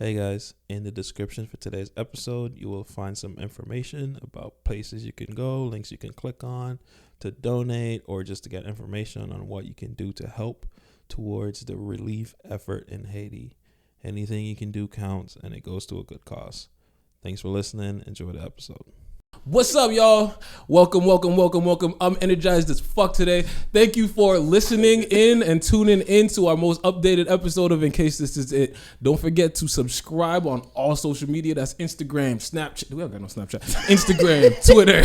Hey guys, in the description for today's episode, you will find some information about places you can go, links you can click on to donate, or just to get information on what you can do to help towards the relief effort in Haiti. Anything you can do counts, and it goes to a good cause. Thanks for listening. Enjoy the episode. What's up, y'all? Welcome. I'm energized as fuck today. Thank you for listening in and tuning in to our most updated episode of In Case This Is It. Don't forget to subscribe on all social media. That's Instagram, Snapchat. We don't got no Snapchat. Instagram, Twitter.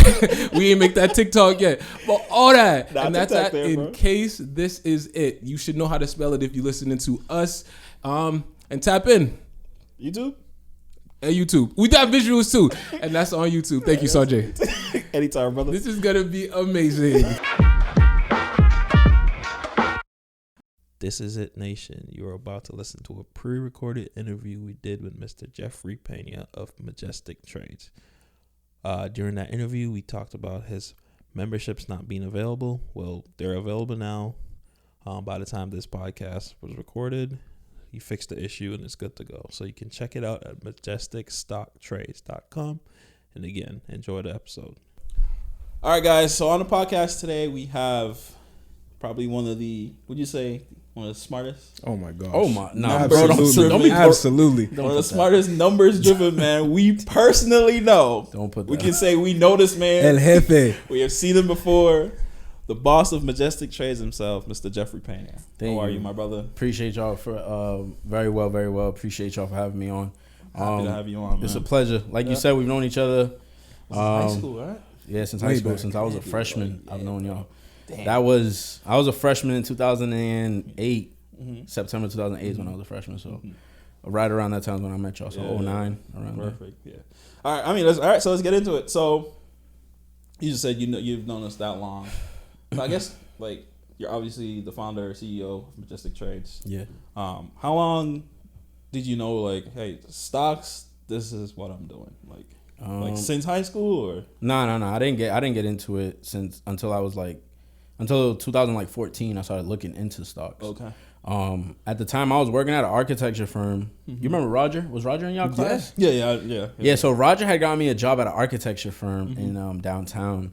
We ain't make that TikTok yet. But all that. And that's at In Case This Is It. You should know how to spell it if you're listening to us. And tap in. YouTube? And YouTube. We got visuals too. And that's on YouTube. Thank you, Sanjay. Anytime, brother. This is going to be amazing. Thisisitnation. You're about to listen to a pre-recorded interview we did with Mr. Jeffery Pena of Majestic Trades. During that interview, we talked about his memberships not being available. Well, they're available now. By the time this podcast was recorded, he fixed the issue and it's good to go. So you can check it out at majesticstocktrades.com. And again, enjoy the episode. All right, guys. So on the podcast today, we have probably one of the smartest? Oh my gosh. Oh my, absolutely. Absolutely. One of the smartest numbers driven man we personally know. Don't put that. We can say we know this man. El Jefe. We have seen him before. The boss of Majestic Trades himself, Mr. Jeffery Pena. How are you, my brother? Appreciate y'all for very well. Appreciate y'all for having me on. Happy to have you on, man. It's a pleasure. Like you said, we've known each other. Since high school, right? Yeah, since high school. Since I was a freshman, I've known y'all. Damn. I was a freshman in 2008. September 2008 is when I was a freshman. So right around that time when I met y'all. So 09 around there. Perfect. Yeah. All right. So let's get into it. So you just said you've known us that long. So I guess like you're obviously the founder, CEO of Majestic Trades. Yeah. How long did you know like, hey, stocks? This is what I'm doing. Like since high school or? No. I didn't get into it until 2014. I started looking into stocks. Okay. At the time I was working at an architecture firm. You remember Roger? Was Roger in y'all class? Yeah. So Roger had got me a job at an architecture firm in downtown.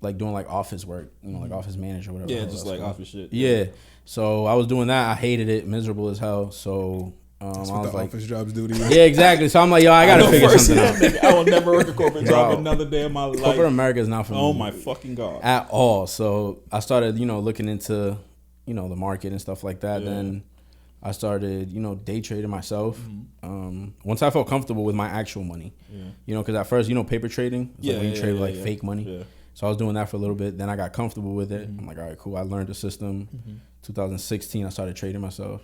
Like doing like office work, like office manager or whatever. Yeah, just like office shit. Yeah. So I was doing that. I hated it, miserable as hell. So that's I what was the like, office jobs do to you. yeah, exactly. So I'm like, yo, I gotta figure something out. I will never work a corporate job another day in my life. Corporate America is not for me. Oh my fucking God. At all. So I started, looking into, the market and stuff like that. Yeah. Then I started, day trading myself. Once I felt comfortable with my actual money, because at first, paper trading, when you trade with fake money. Yeah. So I was doing that for a little bit. Then I got comfortable with it. I'm like, all right, cool. I learned the system. 2016, I started trading myself.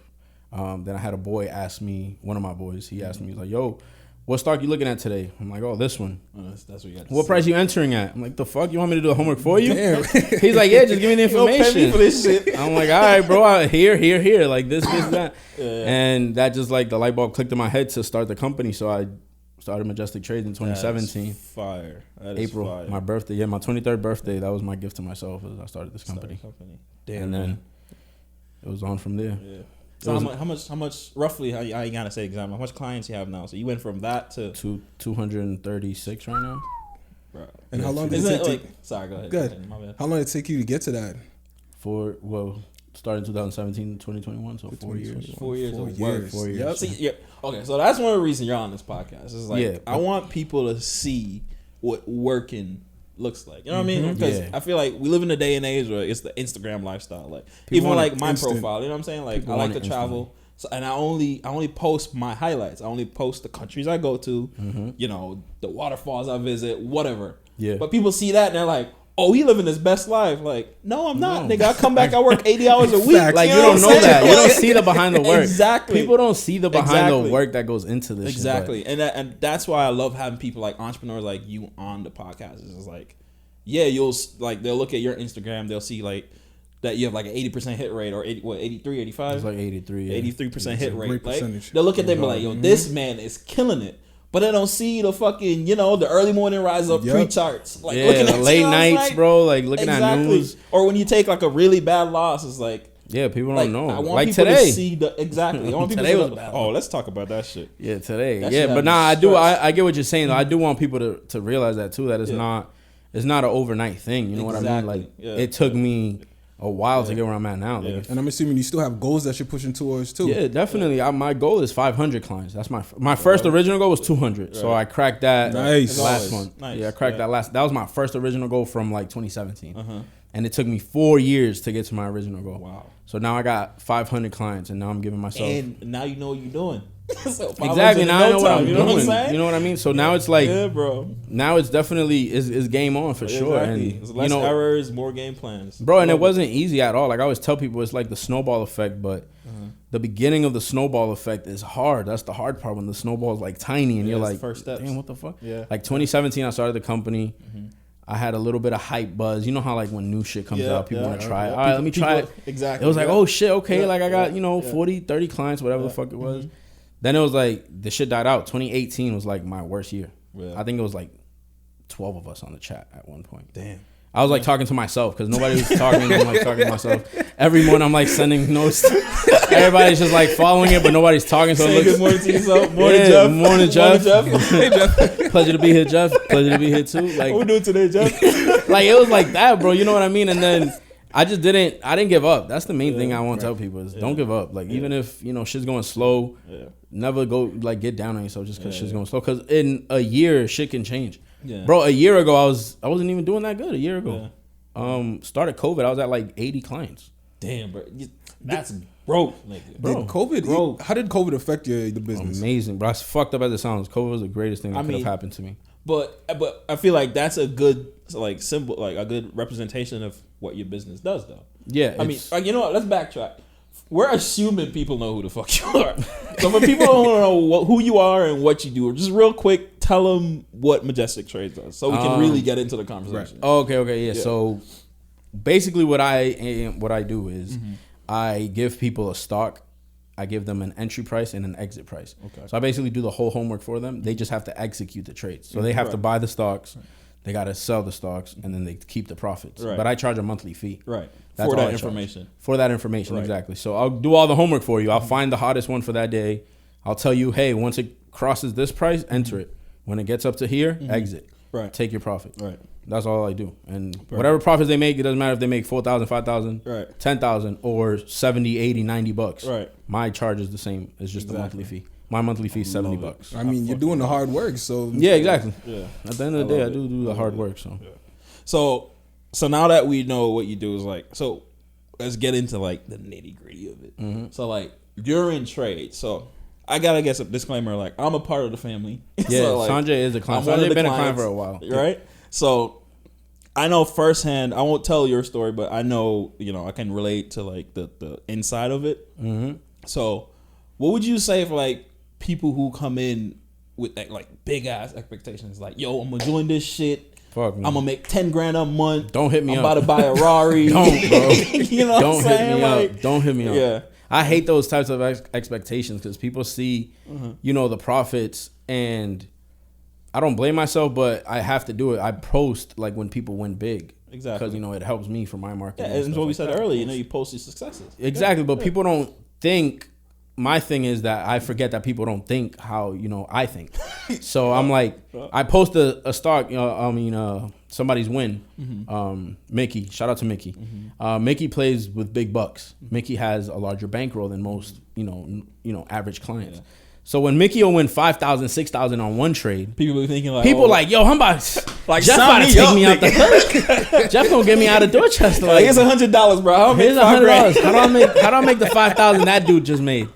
Then I had a boy ask me, one of my boys, he asked me, he's like, yo, what stock you looking at today? I'm like, oh, this one. That's what you got to What say. Price you entering at? I'm like, the fuck? You want me to do the homework for you? Damn. He's like, yeah, just give me the information. Don't pay me for this shit. I'm like, all right, bro, here, like this, that. And that just like the light bulb clicked in my head to start the company. So I started Majestic Trades in 2017. That's fire. That April, fire. my birthday. Yeah, my 23rd birthday. That was my gift to myself as I started this company. Damn. And then it was on from there. Yeah. So how much roughly? How you gotta say exactly? How much clients you have now? So you went from that to 236 right now. Bro. And how long did it take? Sorry, go ahead. Good. My bad. How long did it take you to get to that? Started in 2017 to 2021, so 4 years. 4 years of work. 4 years. Yep. See, yeah. Okay, so that's one of the reasons you're on this podcast. It's like I want people to see what working looks like. You know what I mean? Because I feel like we live in a day and age where it's the Instagram lifestyle. Like people even like my profile. You know what I'm saying? Like people I like to travel. So, and I only post my highlights. I only post the countries I go to. The waterfalls I visit, whatever. Yeah. But people see that and they're like, oh, he living his best life. Like, no, I'm not, nigga. I come back, I work 80 hours a week. Like, you don't know that. You don't see the behind the work. Exactly. People don't see the behind the work that goes into this. Exactly. Shit, and that's why I love having people like entrepreneurs like you on the podcast. It's just like, yeah, they'll look at your Instagram, they'll see like that you have like an 80% hit rate or 83, 85? It's like 83. Yeah. 83% hit rate. Like, percentage. they'll look at them and be like, yo, this man is killing it. But they don't see the fucking, the early morning rise up pre-charts. Like, looking at the late nights, bro. Like, looking at news. Or when you take, like, a really bad loss, it's like, Yeah, people like, don't know. I want like people today. to see exactly. I want people Today to was see bad. oh, let's talk about that shit. Yeah, today. That Yeah, shit but had me I do. stressed. I get what you're saying though. I do want people to realize that too. That it's not an overnight thing. You know what I mean? Like it took me a while to get where I'm at now. Like, and I'm assuming you still have goals that you're pushing towards too. Yeah, definitely. My goal is 500 clients. That's my first original goal was 200. So I cracked that last month. Nice. Yeah, I cracked that last. That was my first original goal from like 2017. And it took me 4 years to get to my original goal. Wow. So now I got 500 clients, and now I'm giving myself. And now you know what you're doing. So exactly. Now I know what I'm you doing. Know what I'm saying? You know what I mean? So now it's like, bro. Now it's definitely is game on for sure. And it's less errors, more game plans, bro. And it wasn't easy at all. Like I always tell people, it's like the snowball effect, but the beginning of the snowball effect is hard. That's the hard part when the snowball is like tiny and you're like, first steps. Damn, what the fuck? Yeah. Like 2017, I started the company. I had a little bit of hype buzz. You know how like when new shit comes out, people want to try it. All right, let me try it. Exactly. It was like, oh shit, okay. Like I got, 40, 30 clients, whatever the fuck it was. Then it was like, the shit died out. 2018 was like my worst year. Yeah. I think it was like 12 of us on the chat at one point. Damn. I was like talking to myself because nobody was talking. I'm like talking to myself. Every morning I'm like sending notes. Everybody's just like following it, but nobody's talking. So good morning to yourself. Morning, Jeff. Morning, Jeff. Hey, Jeff. Pleasure to be here, Jeff. Pleasure to be here too. Like, what we doing today, Jeff? Like it was like that, bro. You know what I mean? And then I didn't give up. That's the main thing I want to tell people is don't give up. Like even if shit's going slow, never go like get down on yourself just because shit's going slow. Because in a year, shit can change. Yeah. Bro, a year ago I wasn't even doing that good. A year ago, started COVID. I was at like 80 clients. Damn, bro, that's broke. Bro, how did COVID affect the business? Amazing, bro. As fucked up as it sounds, COVID was the greatest thing that could have happened to me. But I feel like that's a good like symbol, like a good representation of what your business does, though. Yeah, I mean, like, you know what? Let's backtrack. We're assuming people know who the fuck you are. So for people who don't know who you are and what you do, just real quick, tell them what Majestic Trades does, so we can really get into the conversation. Right. Okay, yeah. So basically, what I do is I give people a stock. I give them an entry price and an exit price. Okay. So I basically do the whole homework for them. They just have to execute the trades. So they have to buy the stocks. They got to sell the stocks, and then they keep the profits. Right. But I charge a monthly fee. Right. That's for that information. For that information, exactly. So I'll do all the homework for you. I'll find the hottest one for that day. I'll tell you, hey, once it crosses this price, enter it. When it gets up to here, exit. Right. Take your profit. Right. That's all I do. And whatever profits they make, it doesn't matter if they make 4,000, 5,000, 10,000, or 70, 80, 90 bucks. Right. My charge is the same. It's just a monthly fee. My monthly fee is $70. I mean, you're doing the hard work, so yeah, exactly. Yeah. At the end of the day, I do the hard work. So now that we know what you do is like, so let's get into like the nitty gritty of it. So like you're in trade, so I gotta get some disclaimer. Like I'm a part of the family. Yeah, so, like, Sanjay is a client. Sanjay been a client for a while, right? So I know firsthand. I won't tell your story, but I know I can relate to like the inside of it. So what would you say for like people who come in with like big ass expectations, like, yo, I'm gonna join this shit. Fuck me. I'm gonna make 10 grand a month. Don't hit me I'm up. about to buy a Rari. Don't, bro. You know Don't what I'm hit saying? me Like, up. Don't hit me up. Yeah. I hate those types of expectations because people see, the profits, and I don't blame myself, but I have to do it. I post like when people win big. Exactly. Because, it helps me for my market. Yeah, and what we said earlier, you post your successes. Exactly, but people don't think. My thing is that I forget that people don't think how I think. So I'm like, I post a stock. Somebody's win. Mickey, shout out to Mickey. Mickey plays with big bucks. Mickey has a larger bankroll than most average clients. Yeah. So when Mickey will win 5,000, 6,000 on one trade, people be thinking like, yo, I'm about like Jeff about to take me out the hood. Jeff gonna get me out of Dorchester. Like, here's $100, bro. Here's $100. How do I make the 5,000 that dude just made?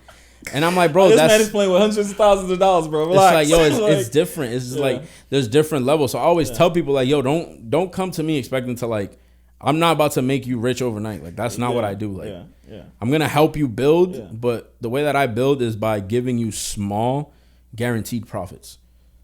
And I'm like, bro, this man is playing with hundreds of thousands of dollars, bro. Relax. It's like, yo, it's different. It's just like there's different levels. So I always tell people like, yo, don't come to me expecting to like, I'm not about to make you rich overnight. Like that's not what I do. Like, I'm gonna help you build, but the way that I build is by giving you small, guaranteed profits.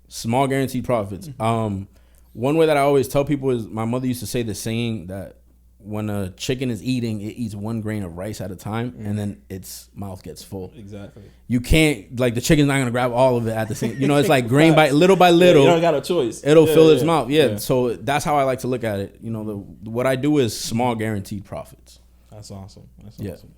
Small guaranteed profits. One way that I always tell people is my mother used to say the saying that when a chicken is eating, it eats 1 grain of rice at a time, and then its mouth gets full. Exactly. You can't, like, the chicken's not going to grab all of it at the same, it's like grain by little. You don't got a choice. It'll fill its mouth. Yeah. So that's how I like to look at it. What I do is small guaranteed profits. That's awesome. That's awesome.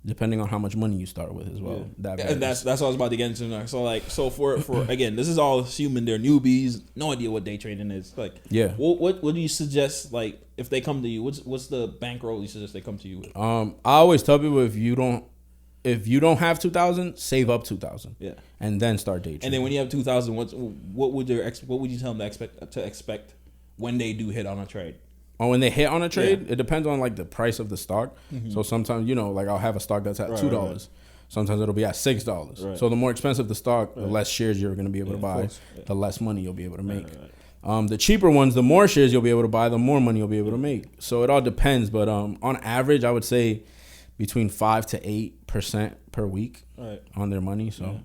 depending on how much money you start with as well. And that's what I was about to get into now. So for again, this is all assuming they're newbies, no idea what day trading is. Like, what do you suggest? Like, if they come to you, what's the bankroll you suggest they come to you with? I always tell people if you don't have 2,000, save up 2,000. Yeah, and then start day trading. And then when you have 2,000, what would you tell them to expect when they do hit on a trade? Or when they hit on a trade, it depends on like the price of the stock. Mm-hmm. So sometimes, like I'll have a stock that's at $2. Right. Sometimes it'll be at $6. Right. So the more expensive the stock, the less shares you're going to be able to buy, the less money you'll be able to make. Right. The cheaper ones, the more shares you'll be able to buy, the more money you'll be able to make. So it all depends. But on average, I would say between 5 to 8% per week on their money. So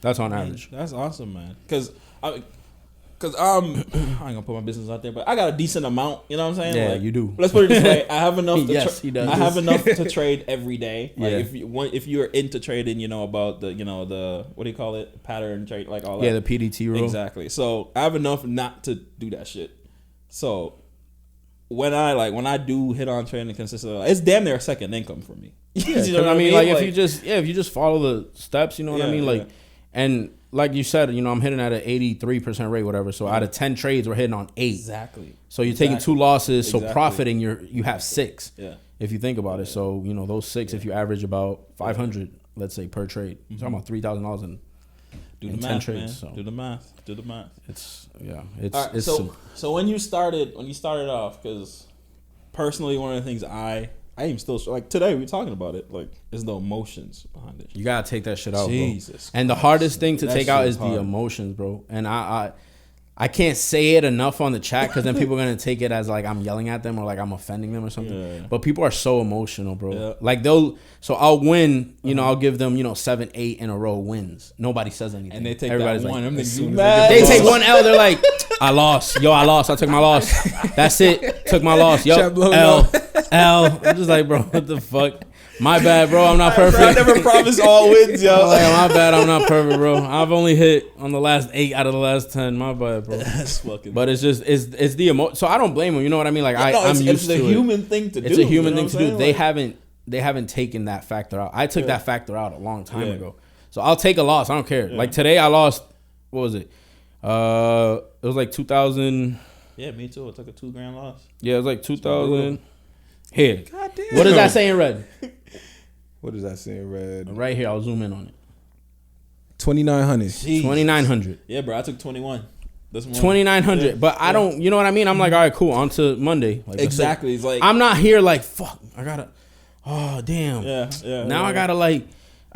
that's on average. That's awesome, man. Because I ain't gonna put my business out there, but I got a decent amount. You know what I'm saying? Yeah, like, you do. Let's put it this way: I have enough. I have enough to trade every day. Like if you're into trading, about the what do you call it? Pattern trade, like all that. Yeah, the Pdt Rule. Exactly. So I have enough not to do that shit. So when I do hit on trading consistently, it's damn near a second income for me. Yeah, you know what I mean? Like if you just follow the steps, you know what I mean? Like and. Like you said, I'm hitting at an 83% rate, whatever. So out of 10 trades, we're hitting on 8. Exactly. So you're taking 2 losses. So profiting, you have 6. Yeah. If you think about it. So those 6, if you average about 500, let's say per trade, you're talking about $3,000 in 10 trades. Man. So. Do the math. It's so when you started off, because personally, one of the things I even still like today we're talking about it, like there's no emotions behind it. You gotta take that shit out, Jesus bro. And the hardest thing to take out is the emotions, bro. And I can't say it enough on the chat because then people are gonna take it as like I'm yelling at them or like I'm offending them or something. Yeah. But people are so emotional, bro. Yeah. Like I'll win, I'll give them 7, 8 in a row wins. Nobody says anything. And they take Everybody's that one. They take one L. They're like, I lost. I lost. I took my loss. That's it. Took my loss. Yo, L. I'm just like, bro, what the fuck? My bad, bro. I'm not perfect. I never promised all wins, yo. My bad. I'm not perfect, bro. I've only hit on the last 8 out of the last 10. My bad, bro. That's fucking. But it's just it's the emotion. So I don't blame them. You know what I mean? Like I'm used to it. It's a human thing to do. It's a human thing to do. They haven't taken that factor out. I took that factor out a long time ago. So I'll take a loss. I don't care. Yeah. Like today, I lost. What was it? It was like 2,000. Yeah, me too. I took a $2,000 loss. Yeah, it was like 2,000. Here. Goddamn. What does that say in red? What does that say in red? Right here. I'll zoom in on it. 2,900. 2,900. Yeah, bro. I took 21. 2,900. Yeah. But I don't. You know what I mean? I'm like, all right, cool. On to Monday. Like, exactly. It's like I'm not here. Like, fuck. I gotta. Oh damn. Yeah. Now I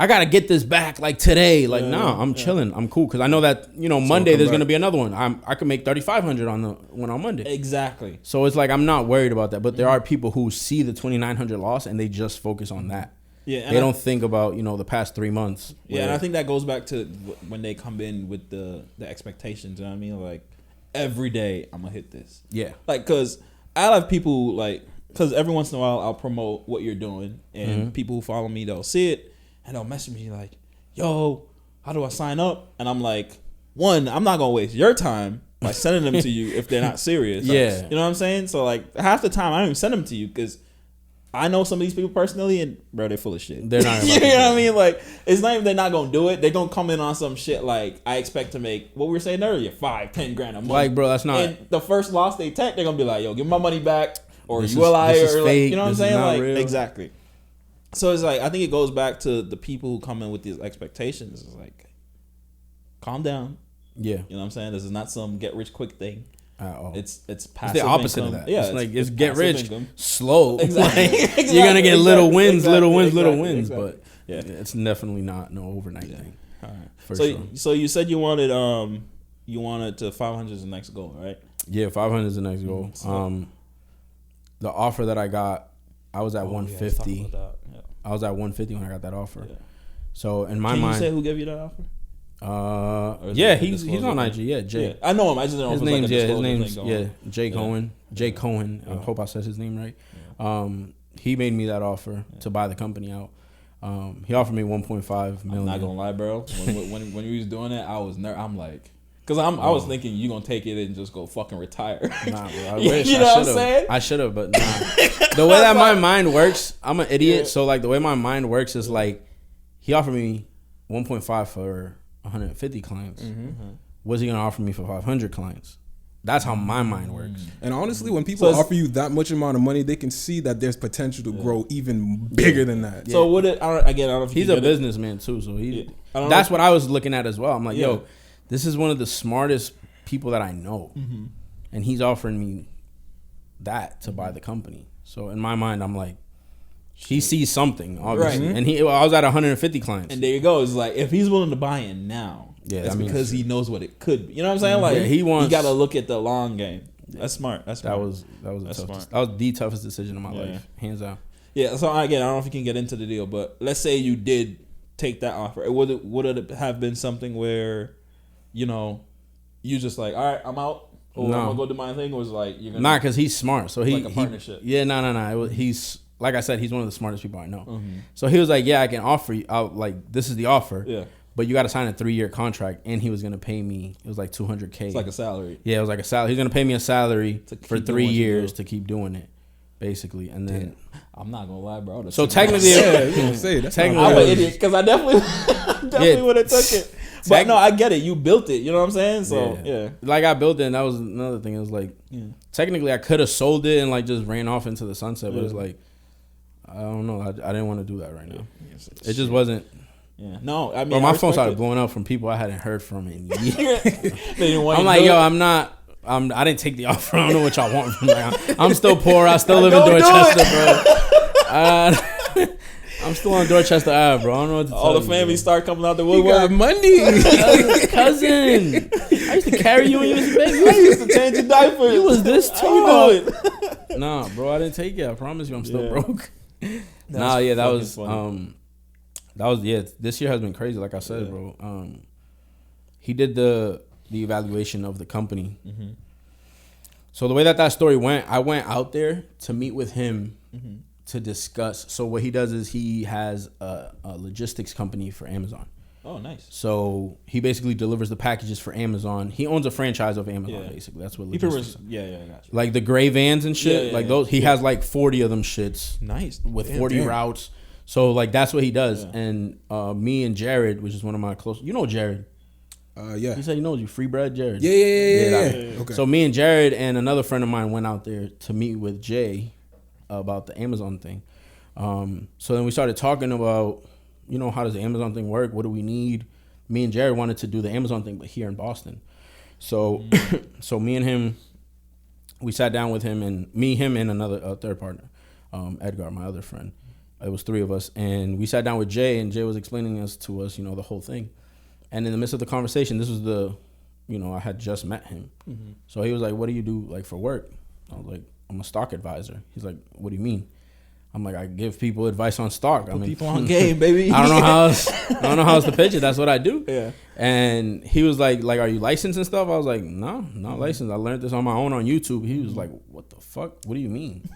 gotta get this back like today. Like, nah, I'm chilling. I'm cool because I know that Monday there's gonna be another one. I could make 3,500 on the one on Monday. Exactly. So it's like I'm not worried about that. But there are people who see the 2,900 loss and they just focus on that. Yeah, they don't think about the past 3 months. Yeah, and I think that goes back to when they come in with the expectations. You know what I mean? Like every day I'm gonna hit this. Yeah. Like because I have people because every once in a while I'll promote what you're doing and people who follow me they'll see it. And they'll message me like, yo, how do I sign up? And I'm like, one, I'm not going to waste your time by sending them to you if they're not serious. Yeah. You know what I'm saying? So, like, half the time I don't even send them to you because I know some of these people personally and, bro, they're full of shit. They're not. You know what I mean? Like, it's not even they're not going to do it. They're going to come in on some shit like, I expect to make, what we were saying earlier, 5, 10 grand a month. Like, bro, that's not. And the first loss they take, they're going to be like, yo, give me my money back or you a liar. Or like, you know what I'm saying? Like, real. Exactly. So it's like I think it goes back to the people who come in with these expectations. It's like, calm down. Yeah, you know what I'm saying. This is not some get rich quick thing. At all. It's passive. It's the opposite income. of that. Yeah, it's like it's get rich income. slow. Exactly. Like, you're gonna get little wins, little wins. Exactly. But it's definitely not no overnight thing. All right. So you said you wanted to 500 is the next goal, right? Yeah, 500 is the next goal. The offer that I got, I was at 150. I was at 150 when I got that offer. Yeah. So in my mind, you say who gave you that offer? Yeah, he's on IG. Yeah, Jay. Yeah. I know him. I just don't know his name's Jay Cohen. Jay Cohen. I hope I said his name right. Yeah. He made me that offer to buy the company out. He offered me 1.5 million. I'm not gonna lie, bro. When we was doing it, I was I'm like, Because I was thinking you gonna take it and just go fucking retire. Nah, bro. I wish. You know what I'm saying? I should have, but nah. The way that my mind works, I'm an idiot. Yeah. So like the way my mind works is like, he offered me 1.5 for 150 clients. What's he gonna offer me for 500 clients? That's how my mind works. And honestly, when people offer you that much amount of money, they can see that there's potential to grow even bigger than that. So what? I don't know if he's a businessman too. So that's what I was looking at as well. I'm like, yo. This is one of the smartest people that I know, and he's offering me that to buy the company. So in my mind, I'm like, he sees something, obviously. Right. And I was at 150 clients. And there you go. It's like, if he's willing to buy in now, it's because he knows what it could be. You know what I'm saying? Like, he got to look at the long game. That's smart. That was the toughest decision of my life, hands down. Yeah. So again, I don't know if you can get into the deal, but let's say you did take that offer. Would it have been something where, you know, you just like, all right, I'm out, or I'm gonna go do my thing, or was like, you're gonna because he's smart, so like a partnership. No. He's like I said, he's one of the smartest people I know. So he was like, yeah, I can offer you. This is the offer. Yeah. But you got to sign a 3-year contract, and he was gonna pay me. It was like $200K. It's like a salary. Yeah, it was like a salary. He's gonna pay me a salary for 3 years to keep doing it, basically, and then. I'm not gonna lie, bro. So technically, I'm an idiot because I definitely would have took it. But no, I get it. You built it. You know what I'm saying? So yeah. Like I built it, and that was another thing. It was like, technically, I could have sold it and like just ran off into the sunset. But it's like, I don't know. I didn't want to do that right now. It just wasn't. Yeah. No, I mean, bro, my phone started blowing up from people I hadn't heard from in years. I'm like, yo, I didn't take the offer. I don't know what y'all want from me. I'm still poor. I still live in Dorchester, bro. I'm still on Dorchester Ave, bro. I don't know what to tell you. All the family start coming out the woodwork. You got money. Cousin. I used to carry you when you was a baby. I used to change your diapers. You was this tall. Nah, bro, I didn't take it. I promise you I'm still broke. This year has been crazy, like I said, bro. He did the evaluation of the company. So the way that story went, I went out there to meet with him to discuss. So what he does is he has a logistics company for Amazon. Oh, nice. So he basically delivers the packages for Amazon. He owns a franchise of Amazon, basically. That's what logistics. I got you. Like the gray vans and shit. Those. He has like 40 of them shits. Nice. With 40 routes. So like that's what he does. And me and Jared, which is one of my close, you know Jared. Yeah. He said, you know you, Free Bread Jared. Yeah. Okay. So me and Jared and another friend of mine went out there to meet with Jay about the Amazon thing. So then we started talking about, you know, how does the Amazon thing work? What do we need? Me and Jared wanted to do the Amazon thing, but here in Boston. So, so me and him, we sat down with him and him and another third partner, Edgar, my other friend. It was 3 of us, and we sat down with Jay, and Jay was explaining to us, you know, the whole thing. And in the midst of the conversation, this was I had just met him. So he was like, what do you do like for work? I was like, I'm a stock advisor. He's like, what do you mean? I'm like, I give people advice on stock. Put people on game, baby. I don't know how else to pitch it. That's what I do. Yeah. And he was like, are you licensed and stuff? I was like, no, not licensed. I learned this on my own on YouTube. He was like, what the fuck? What do you mean?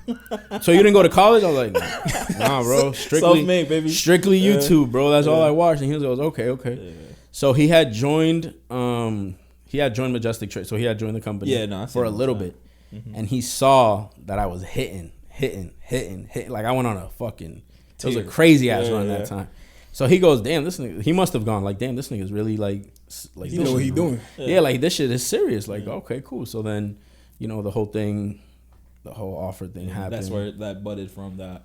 So you didn't go to college? I was like, nah, bro. Self-made, baby. Strictly YouTube, bro. That's all I watched. And he was like, okay. Yeah. So he had joined Majestic Trades. So he had joined the company for a little bit. And he saw that I was hitting. Like I went on a fucking, it was a crazy ass run that time. So he goes, damn, this nigga, he must have gone like, damn, this nigga's really like you know what he doing. Yeah, like this shit is serious. Like, okay, cool. So then, you know, the whole offer thing happened. That's where that budded from that.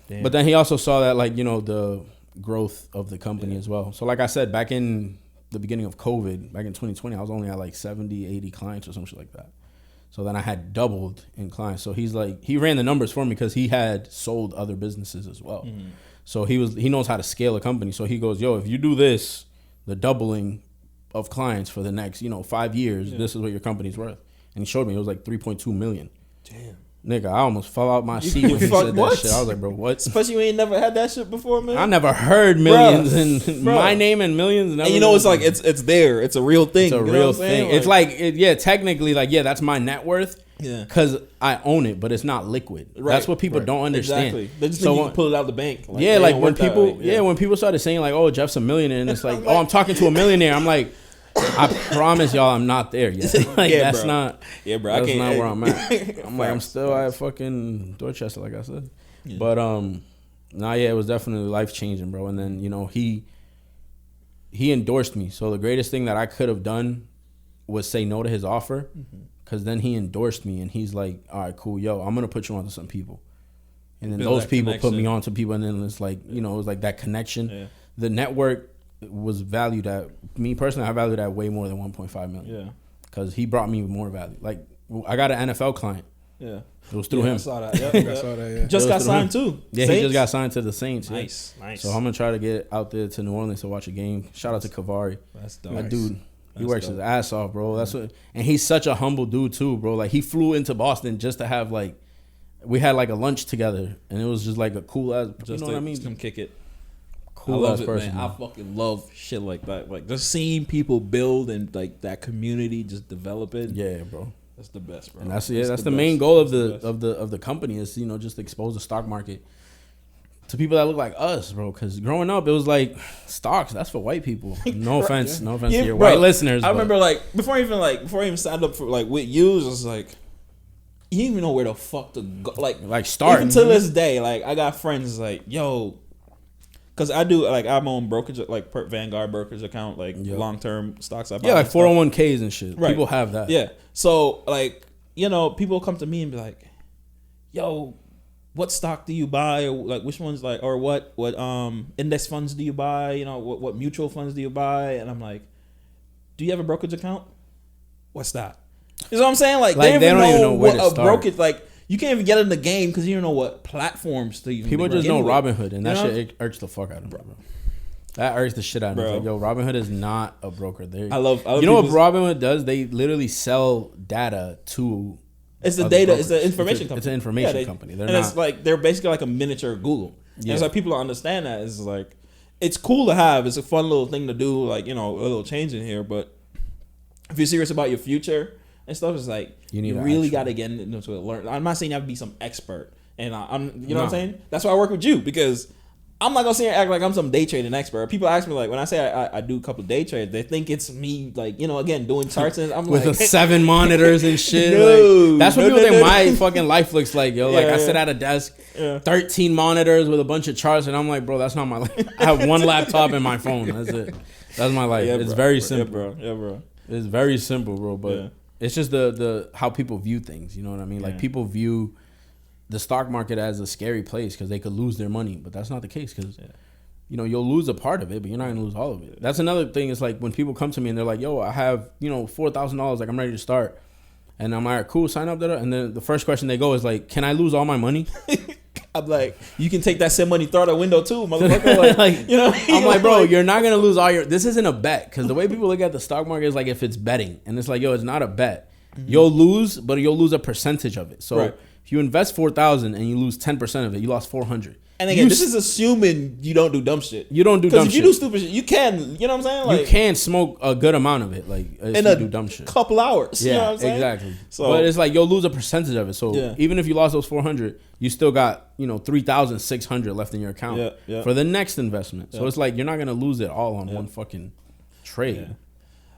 Damn. But then he also saw that, like, you know, the growth of the company as well. So like I said, back in the beginning of COVID, back in 2020, I was only at like 70, 80 clients or some shit like that. So then I had doubled in clients. So he's like, he ran the numbers for me because he had sold other businesses as well. So he knows how to scale a company. So he goes, yo, if you do this, the doubling of clients for the next, 5 years, this is what your company's worth. And he showed me, it was like 3.2 million. Damn. Nigga, I almost fell out my seat when he said that shit. I was like, bro, what? Especially you ain't never had that shit before, man. I never heard millions and my name and millions. And you know, it's like, it's there. It's a real thing. It's a real thing. It's like, technically, like, that's my net worth. Yeah. Because I own it, but it's not liquid. Right. That's what people don't understand. Exactly. They just think you can pull it out of the bank. Like, when people, when people started saying like, oh, Jeff's a millionaire, and it's like, oh, I'm talking to a millionaire. I'm like, I promise y'all, I'm not there yet. Like that's bro. not. Yeah, bro. That's not where I'm at. I'm still at fucking Dorchester, like I said. Yeah. But it was definitely life changing, bro. And then he endorsed me. So the greatest thing that I could have done was say no to his offer, because then he endorsed me, and he's like, all right, cool, yo, I'm gonna put you onto some people. And then those people put me on to people, and then it's like, it was like that connection. Yeah. The network was valued at, me personally, I valued at way more than 1.5 million. Yeah. Because he brought me more value. Like, I got an NFL client. Yeah. It was through him. I saw that. Yep. I saw that, yeah. Just got signed too. Yeah, Saints? He just got signed to the Saints. Nice, yeah. Nice. So I'm going to try to get out there to New Orleans to watch a game. Shout out to Kavari. That's dope. That dude, he works his ass off, bro. That's what, and he's such a humble dude too, bro. Like, he flew into Boston just to have like, we had like a lunch together, and it was just like a cool ass. You know what I mean? Just come kick it. Cool I love ass person. Man. I fucking love shit like that. Like just seeing people build and like that community just develop it. Yeah, bro. That's the best, bro. And that's the main goal of the company is just expose the stock market to people that look like us, bro. Because growing up, it was like stocks. That's for white people. No offense, no offense to your white listeners. I remember before I even signed up for like with you, it was like. You didn't even know where the fuck to go. Like start. Even to this day, like I got friends like, yo, because I do like I'm on brokerage like Vanguard brokerage account, like long term stocks. I buy like 401ks and shit. Right. People have that. Yeah. So like people come to me and be like, yo, what stock do you buy? Or like which ones like or what index funds do you buy? What mutual funds do you buy? And I'm like, do you have a brokerage account? What's that? You know what I'm saying? Like they don't even know what a brokerage, like you can't even get in the game because you don't know what platforms to even. People just know Robinhood, and that shit irks the fuck out of me, bro. That irks the shit out of me. Like, yo, Robinhood is not a broker. I love you know what Robinhood does? They literally sell data to. It's the data. Brokers. It's an information company. It's an information company. It's like they're basically like a miniature Google. Yeah. And it's like people don't understand that. It's like it's cool to have. It's a fun little thing to do. Like a little change in here, but if you're serious about your future. And stuff is like you really got to get into it. Learn. I'm not saying you have to be some expert, and I'm what I'm saying. That's why I work with you because I'm not gonna sit here and act like I'm some day trading expert. People ask me like when I say I do a couple of day trades, they think it's me like again doing charts and I'm with like 7 monitors and shit. No, that's what people think my fucking life looks like, yo. Like I sit at a desk, 13 monitors with a bunch of charts, and I'm like, bro, that's not my life. I have one laptop and my phone. That's it. That's my life. It's very simple, bro. It's very simple, bro. But. It's just the how people view things, you know what I mean? Like people view the stock market as a scary place because they could lose their money, but that's not the case because you'll lose a part of it, but you're not gonna lose all of it. That's another thing. It's like when people come to me and they're like, "Yo, I have $4,000, like I'm ready to start," and I'm like, "Cool, sign up." And then the first question they go is like, "Can I lose all my money?" I'm like, you can take that same money, throw it out the window too, motherfucker. I'm like, bro, you're not gonna lose all your. This isn't a bet because the way people look at the stock market is like if it's betting, and it's like, yo, it's not a bet. Mm-hmm. You'll lose, but you'll lose a percentage of it. So if you invest 4,000 and you lose 10% of it, you lost 400. And again, this is assuming you don't do dumb shit. You don't do dumb shit. Because if you do stupid shit, you can. You know what I'm saying? Like, you can smoke a good amount of it, like if you do dumb shit. Couple hours. Yeah, you know what I'm saying? Exactly. So, but it's like you'll lose a percentage of it. So even if you lost those 400, you still got 3,600 left in your account for the next investment. So it's like you're not gonna lose it all on one fucking trade. Yeah.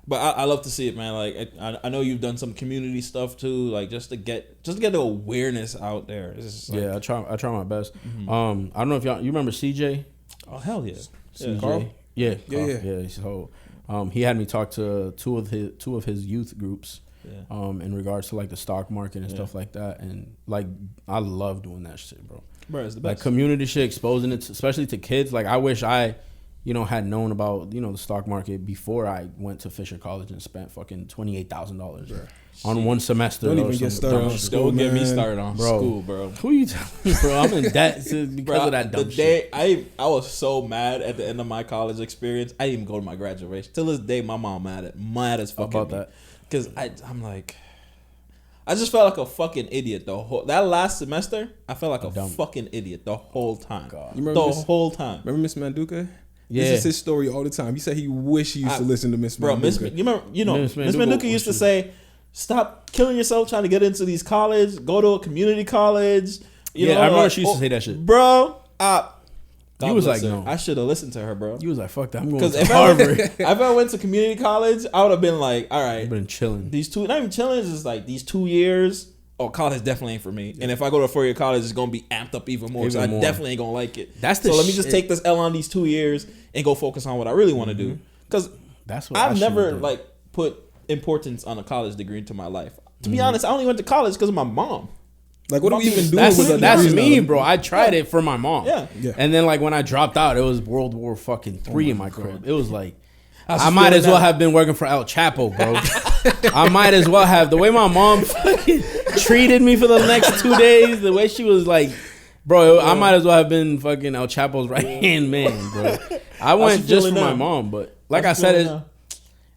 But I love to see it, man. Like I know you've done some community stuff too, like just to get the awareness out there. It's like, I try my best. Mm-hmm. I don't know if you remember CJ. Oh hell yeah, CJ. Carl? Yeah. So he had me talk to two of his youth groups. In regards to like the stock market and stuff like that, and like I love doing that shit, bro. Bro, it's the best. Like community shit, exposing it, especially to kids. Like I wish I. Had known about, the stock market before I went to Fisher College and spent fucking $28,000 on one semester. Don't even get started on school. Don't get me started on school, bro. Who you telling, bro? I'm in debt because of that dumb shit. I was so mad at the end of my college experience. I didn't even go to my graduation. Till this day, my mom mad as fuck about that. Because I'm like, I just felt like a fucking idiot that last semester. I felt like a fucking idiot the whole time. Whole time. Remember Miss Manduka? Yeah. This is his story all the time. He said he wish he used to listen to Miss Manduka. Miss Manduka used to say, "Stop killing yourself trying to get into these colleges. Go to a community college." I remember she used to say that shit, bro. You was like, no. I should have listened to her, bro. You was like, fuck that. I'm going to Harvard. If I went to community college, I would have been like, all right. I've been chilling. Not even chilling, it's just like these 2 years. Oh, college definitely ain't for me. Yeah. And if I go to a 4-year college, it's gonna be amped up even more. I definitely ain't gonna like it. So let me just take this L on these 2 years and go focus on what I really want to do. Because I've never like put importance on a college degree into my life. To be honest, I only went to college because of my mom. Like, what are we even doing with that? That's me, bro. I tried it for my mom. Yeah. And then, like, when I dropped out, it was World War fucking III in my crib. It was like, I might as well have been working for El Chapo, bro. I might as well have. The way my mom fucking treated me for the next 2 days, the way she was like, bro, I might as well have been fucking El Chapo's right-hand man, bro. I went just for my mom, but like I said,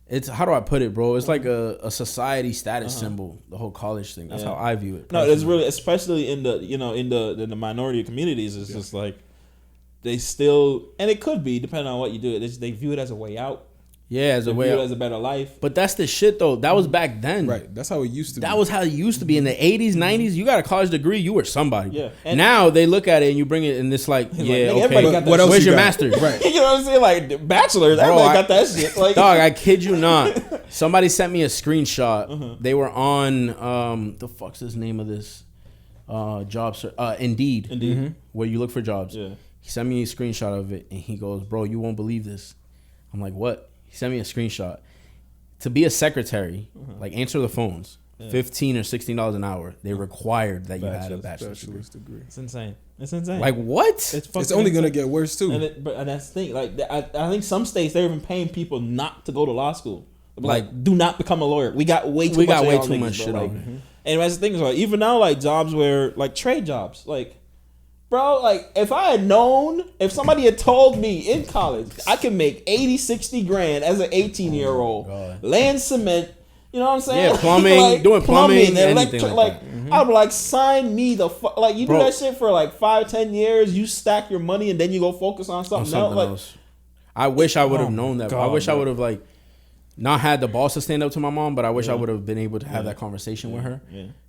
it's how do I put it, bro? It's like a society status symbol, the whole college thing. That's how I view it. No, it's really, especially in the, in the minority communities, it's just like, they still, and it could be, depending on what you do, they view it as a way out. Yeah, as a way out. As a better life. But that's the shit, though. That was back then. Right. That's how it used to be. That was how it used to be. In the 80s, 90s, you got a college degree, you were somebody. Yeah. And now they look at it and you bring it and it's like, yeah, okay. Everybody got that. What else where's your master's? Right. You know what I'm saying? Like, bachelor's, everybody got that shit. Like, dog, I kid you not. Somebody sent me a screenshot. They were on, the fuck's the name of this job? Indeed. Where you look for jobs. Yeah. He sent me a screenshot of it and he goes, bro, you won't believe this. I'm like, what? He sent me a screenshot. To be a secretary, like answer the phones, $15 or $16 an hour. They required that you had a bachelor's degree. It's insane. It's insane. Like what? It's only gonna get worse too. And that's the thing. Like I think some states they're even paying people not to go to law school. Like do not become a lawyer. We got way too much shit on. And that's the thing is like even now like jobs where like trade jobs like. Bro, like, if I had known, if somebody had told me in college, I could make 80, 60 grand as an 18-year-old, laying cement, you know what I'm saying? Yeah, plumbing, like, doing plumbing, electric, like I would like sign me the fuck, like you do that shit for like 5-10 years, you stack your money and then you go focus on something else. I wish I would have known that. I wish I would have like not had the balls to stand up to my mom, but I wish I would have been able to have that conversation with her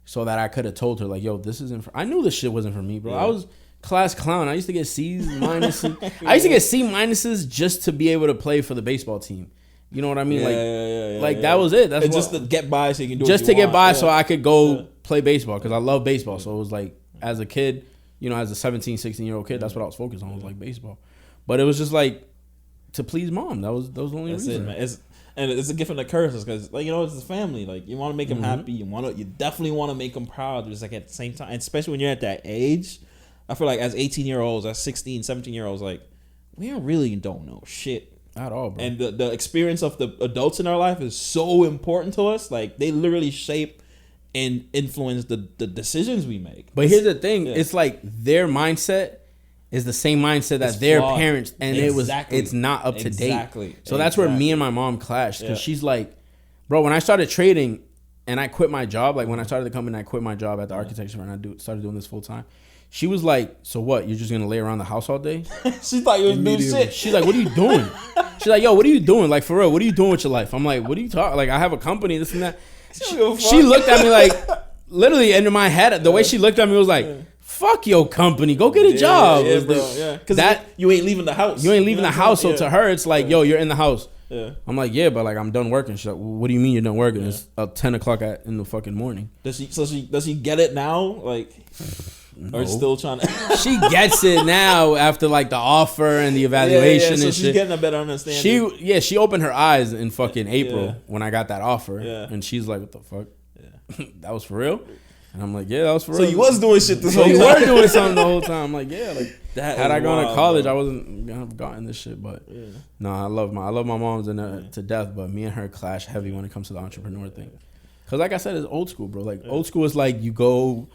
so that I could have told her like, yo, this isn't I knew this shit wasn't for me, bro. I was class clown. I used to get C's, minuses. I used to get C minuses just to be able to play for the baseball team. You know what I mean? That was it. That's just to get by so you can do just to get by so I could go play baseball because I love baseball. So it was like as a kid, you know, as a 17, 16-year-old kid, that's what I was focused on was like baseball. But it was just like to please mom. That was the only reason. It, man. It's a gift and a curse because, like, you know, it's a family. Like, you want to make them happy. You definitely want to make them proud. Just like at the same time, and especially when you're at that age. I feel like as 18-year-olds, as 16, 17-year-olds, like, we really don't know shit. At all, bro. And the experience of the adults in our life is so important to us. Like, they literally shape and influence the decisions we make. But here's the thing. Yeah. It's like their mindset is the same mindset that their parents, and it's not up to date. So that's where me and my mom clashed. Because she's like, bro, when I started trading and I quit my job, like when I started the company, I quit my job at the architecture firm and I started doing this full time. She was like, so what? You're just going to lay around the house all day? She thought you was doing shit. She's like, what are you doing? She's like, yo, what are you doing? Like, for real, what are you doing with your life? I'm like, what are you talking? Like, I have a company, this and that. She looked at me like, literally into my head, the way she looked at me was like, fuck your company. Go get a job. Yeah, bro. Yeah. Because you ain't leaving the house. You ain't leaving the house. So to her, it's like, yo, you're in the house. Yeah. I'm like, yeah, but like I'm done working. She's like, well, what do you mean you're done working? It's 10 o'clock in the fucking morning. Does she get it now? Like... No. Or still trying to she gets it now after like the offer and the evaluation so and she's shit. Getting a better understanding. She opened her eyes in fucking April when I got that offer. And she's like, what the fuck? That was for real? And I'm like, yeah, that was for real. So you was doing shit this whole time. You were doing something the whole time. I'm like, yeah, like had I gone to college, I wasn't gonna have gotten this shit. But no, I love my moms to death, but me and her clash heavy when it comes to the entrepreneur thing. Cause like I said, it's old school, bro. Like old school is like you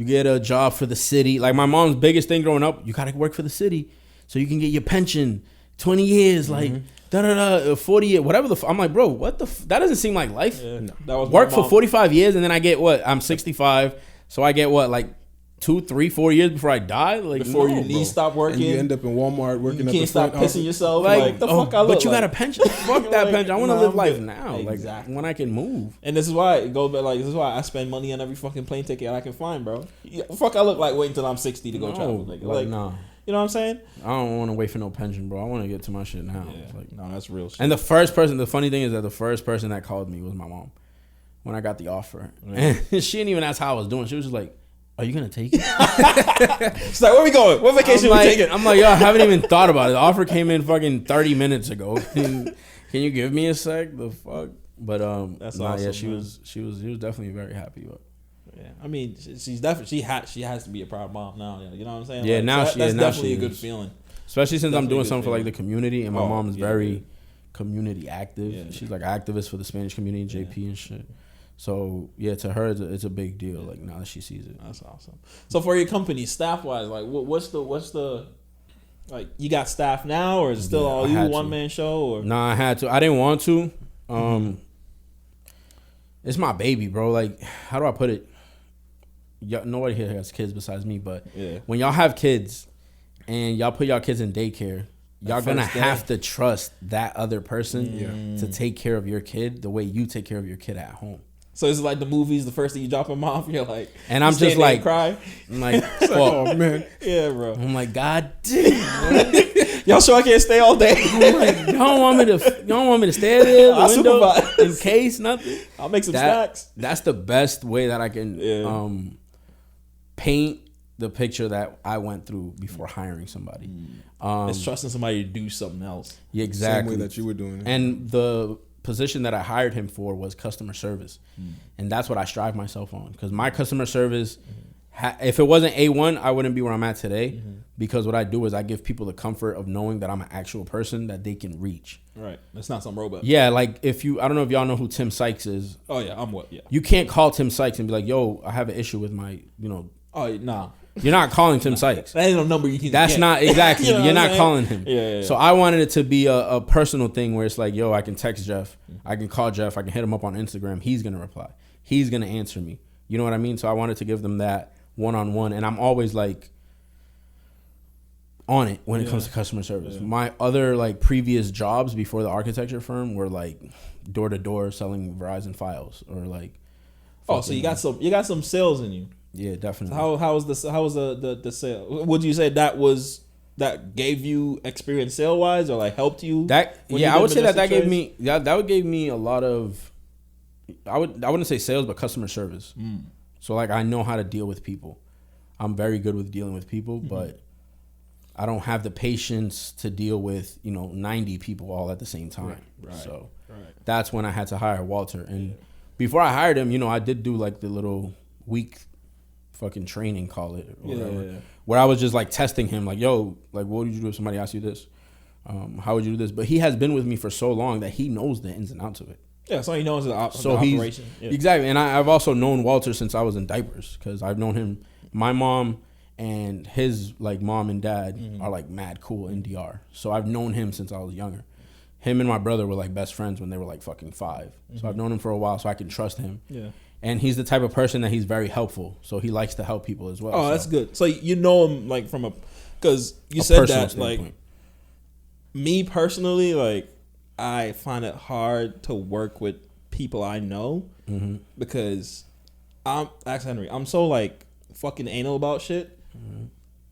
get a job for the city. Like my mom's biggest thing growing up, you gotta work for the city so you can get your pension. 20 years, like 40 years, whatever the. I'm like, bro, what the? That doesn't seem like life. Yeah, no. That was work for 45 years, and then I get what? I'm 65, so I get what, like 2, 3, 4 years before I die, like before your knees stop working. And you end up in Walmart working. You can't stop pissing yourself. Like the fuck I look. But you got a pension. Fuck that pension. I want to live life now, like when I can move. And this is why it goes back. Like this is why I spend money on every fucking plane ticket I can find, bro. Fuck, I look like waiting until I'm 60 to go travel. Like nah. You know what I'm saying? I don't want to wait for no pension, bro. I want to get to my shit now. Yeah. No, that's real shit. And the funny thing is that the first person that called me was my mom when I got the offer. Yeah. And she didn't even ask how I was doing. She was just like, are you going to take it? She's like, where we going? What vacation we taking? I'm like, yo, I haven't even thought about it. The offer came in fucking 30 minutes ago. Can you give me a sec? The fuck? But that's awesome. Yeah, she was definitely very happy. But yeah, I mean, she's definitely she has to be a proud mom now. You know what I'm saying? Yeah, now that's definitely a good feeling. Especially since I'm doing something for like the community, and my mom is very community active. Yeah, she's like activist for the Spanish community, JP and shit. So yeah, to her it's a big deal. Like now that she sees it, that's awesome. So for your company, staff wise, like what's the like you got staff now, or is it still all you one man show? Or Nah, I had to. I didn't want to. It's my baby, bro. Like, how do I put it? Nobody here has kids besides me, but when y'all have kids and y'all put y'all kids in daycare, y'all gonna have to trust that other person to take care of your kid the way you take care of your kid at home. So it's like the movies, the first thing you drop them off, you're like, and I'm just like, cry. I'm like, oh man, yeah, bro. I'm like, God damn, y'all sure I can't stay all day? I'm like, you don't want me to stay there the window supervise. In case nothing. I'll make some snacks. That's the best way that I can paint the picture that I went through before hiring somebody. It's trusting somebody to do something else. Yeah, exactly. Same way that you were doing it. And the position that I hired him for was customer service. And that's what I strive myself on. Because my customer service, if it wasn't A1, I wouldn't be where I'm at today. Because what I do is I give people the comfort of knowing that I'm an actual person that they can reach. Right. It's not some robot. Yeah, like I don't know if y'all know who Tim Sykes is. Oh, yeah. Yeah. You can't call Tim Sykes and be like, yo, I have an issue with my, Oh, nah. You're not calling Tim Sykes. That ain't no number you can That's get. not, exactly. You're not calling him. Yeah. So I wanted it to be a personal thing where it's like, yo, I can text Jeff. I can call Jeff. I can hit him up on Instagram. He's going to reply. He's going to answer me. You know what I mean? So I wanted to give them that one-on-one. And I'm always like on it when it comes to customer service. My other like previous jobs before the architecture firm were like door-to-door selling Verizon files or like. Oh, so you got some sales in you. Yeah, definitely. So how was the sale? Would you say that gave you experience sale wise, or like helped you? I would say that gave me a lot of. I wouldn't say sales, but customer service. So like I know how to deal with people. I'm very good with dealing with people, but I don't have the patience to deal with 90 people all at the same time. Right. So that's when I had to hire Walter. And before I hired him, I did do like the little week fucking training, call it, or whatever, where I was just like testing him, like, yo, like, what would you do if somebody asked you this? How would you do this? But he has been with me for so long that he knows the ins and outs of it. Yeah, so he knows the operation. Exactly. And I've also known Walter since I was in diapers, because I've known him. My mom and his like mom and dad are like mad cool in DR. So I've known him since I was younger. Him and my brother were like best friends when they were like fucking 5. So I've known him for a while, so I can trust him. Yeah. And he's the type of person that he's very helpful. So he likes to help people as well. Oh, that's good. So you know him like from because you said that standpoint. Like me personally, like I find it hard to work with people I know because ask Henry, I'm so like fucking anal about shit.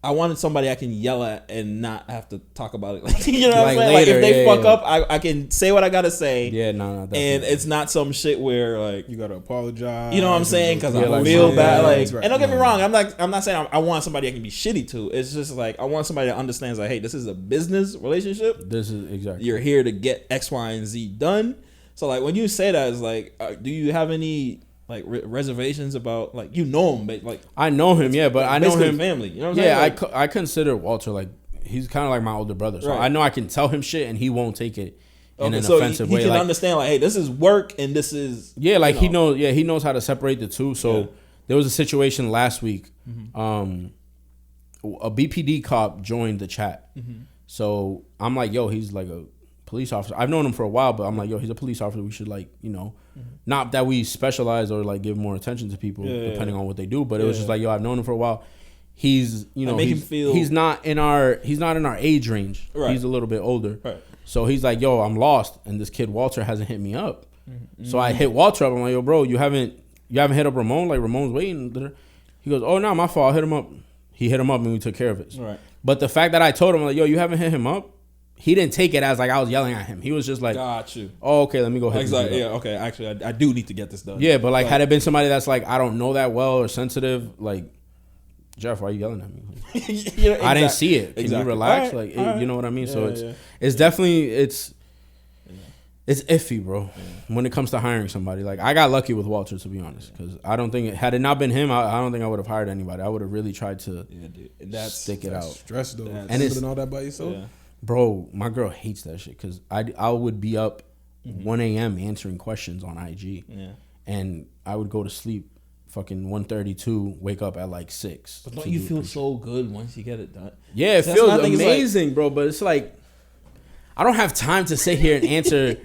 I wanted somebody I can yell at and not have to talk about it. Like, you know what I'm saying? Later, like if they fuck up, I can say what I gotta say. Yeah, no, definitely. And it's not some shit where like you gotta apologize. You know what I'm saying? Because I feel bad. Like, and don't get me wrong, I'm not saying I want somebody I can be shitty to. It's just like I want somebody that understands like, hey, this is a business relationship. This is exactly. You're here to get X, Y, and Z done. So like when you say that, it's like, do you have any like reservations about like him, but like I know him, but I know him family. You know what I'm saying? Like, I consider Walter like he's kind of like my older brother, so I know I can tell him shit and he won't take it in an offensive way. He can understand like, hey, this is work and this is he knows how to separate the two. So there was a situation last week. A BPD cop joined the chat, so I'm like, yo, he's like a police officer. I've known him for a while, but I'm like, yo, he's a police officer. We should like not that we specialize or like give more attention to people depending on what they do, but it was just like, yo, I've known him for a while. He's he's not in our age range. Right. He's a little bit older. Right. So he's like, yo, I'm lost, and this kid Walter hasn't hit me up. So I hit Walter up. I'm like, yo, bro, you haven't hit up Ramon? Like Ramon's waiting. He goes, oh no, my fault. I'll hit him up. He hit him up and we took care of it. Right. But the fact that I told him, like, yo, you haven't hit him up, he didn't take it as like I was yelling at him. He was just like, got you. Oh, okay, let me go ahead. Exactly. Yeah, okay. Actually, I do need to get this done. Yeah, but like, had it been somebody that's like, I don't know that well or sensitive, like, Jeff, why are you yelling at me? Exactly. I didn't see it. Can you relax? Right, like, you know what I mean? Yeah, so it's definitely, it's iffy, bro. Yeah. When it comes to hiring somebody, like I got lucky with Walter, to be honest, because I don't think had it not been him, I don't think I would have hired anybody. I would have really tried to stick it out. Stress though, and it's all that by yourself. Yeah. Bro, my girl hates that shit because I would be up 1 a.m. answering questions on IG, and I would go to sleep fucking 1:32, wake up at like 6. But don't you feel so good once you get it done? Yeah, it feels amazing, bro. But it's like I don't have time to sit here and answer.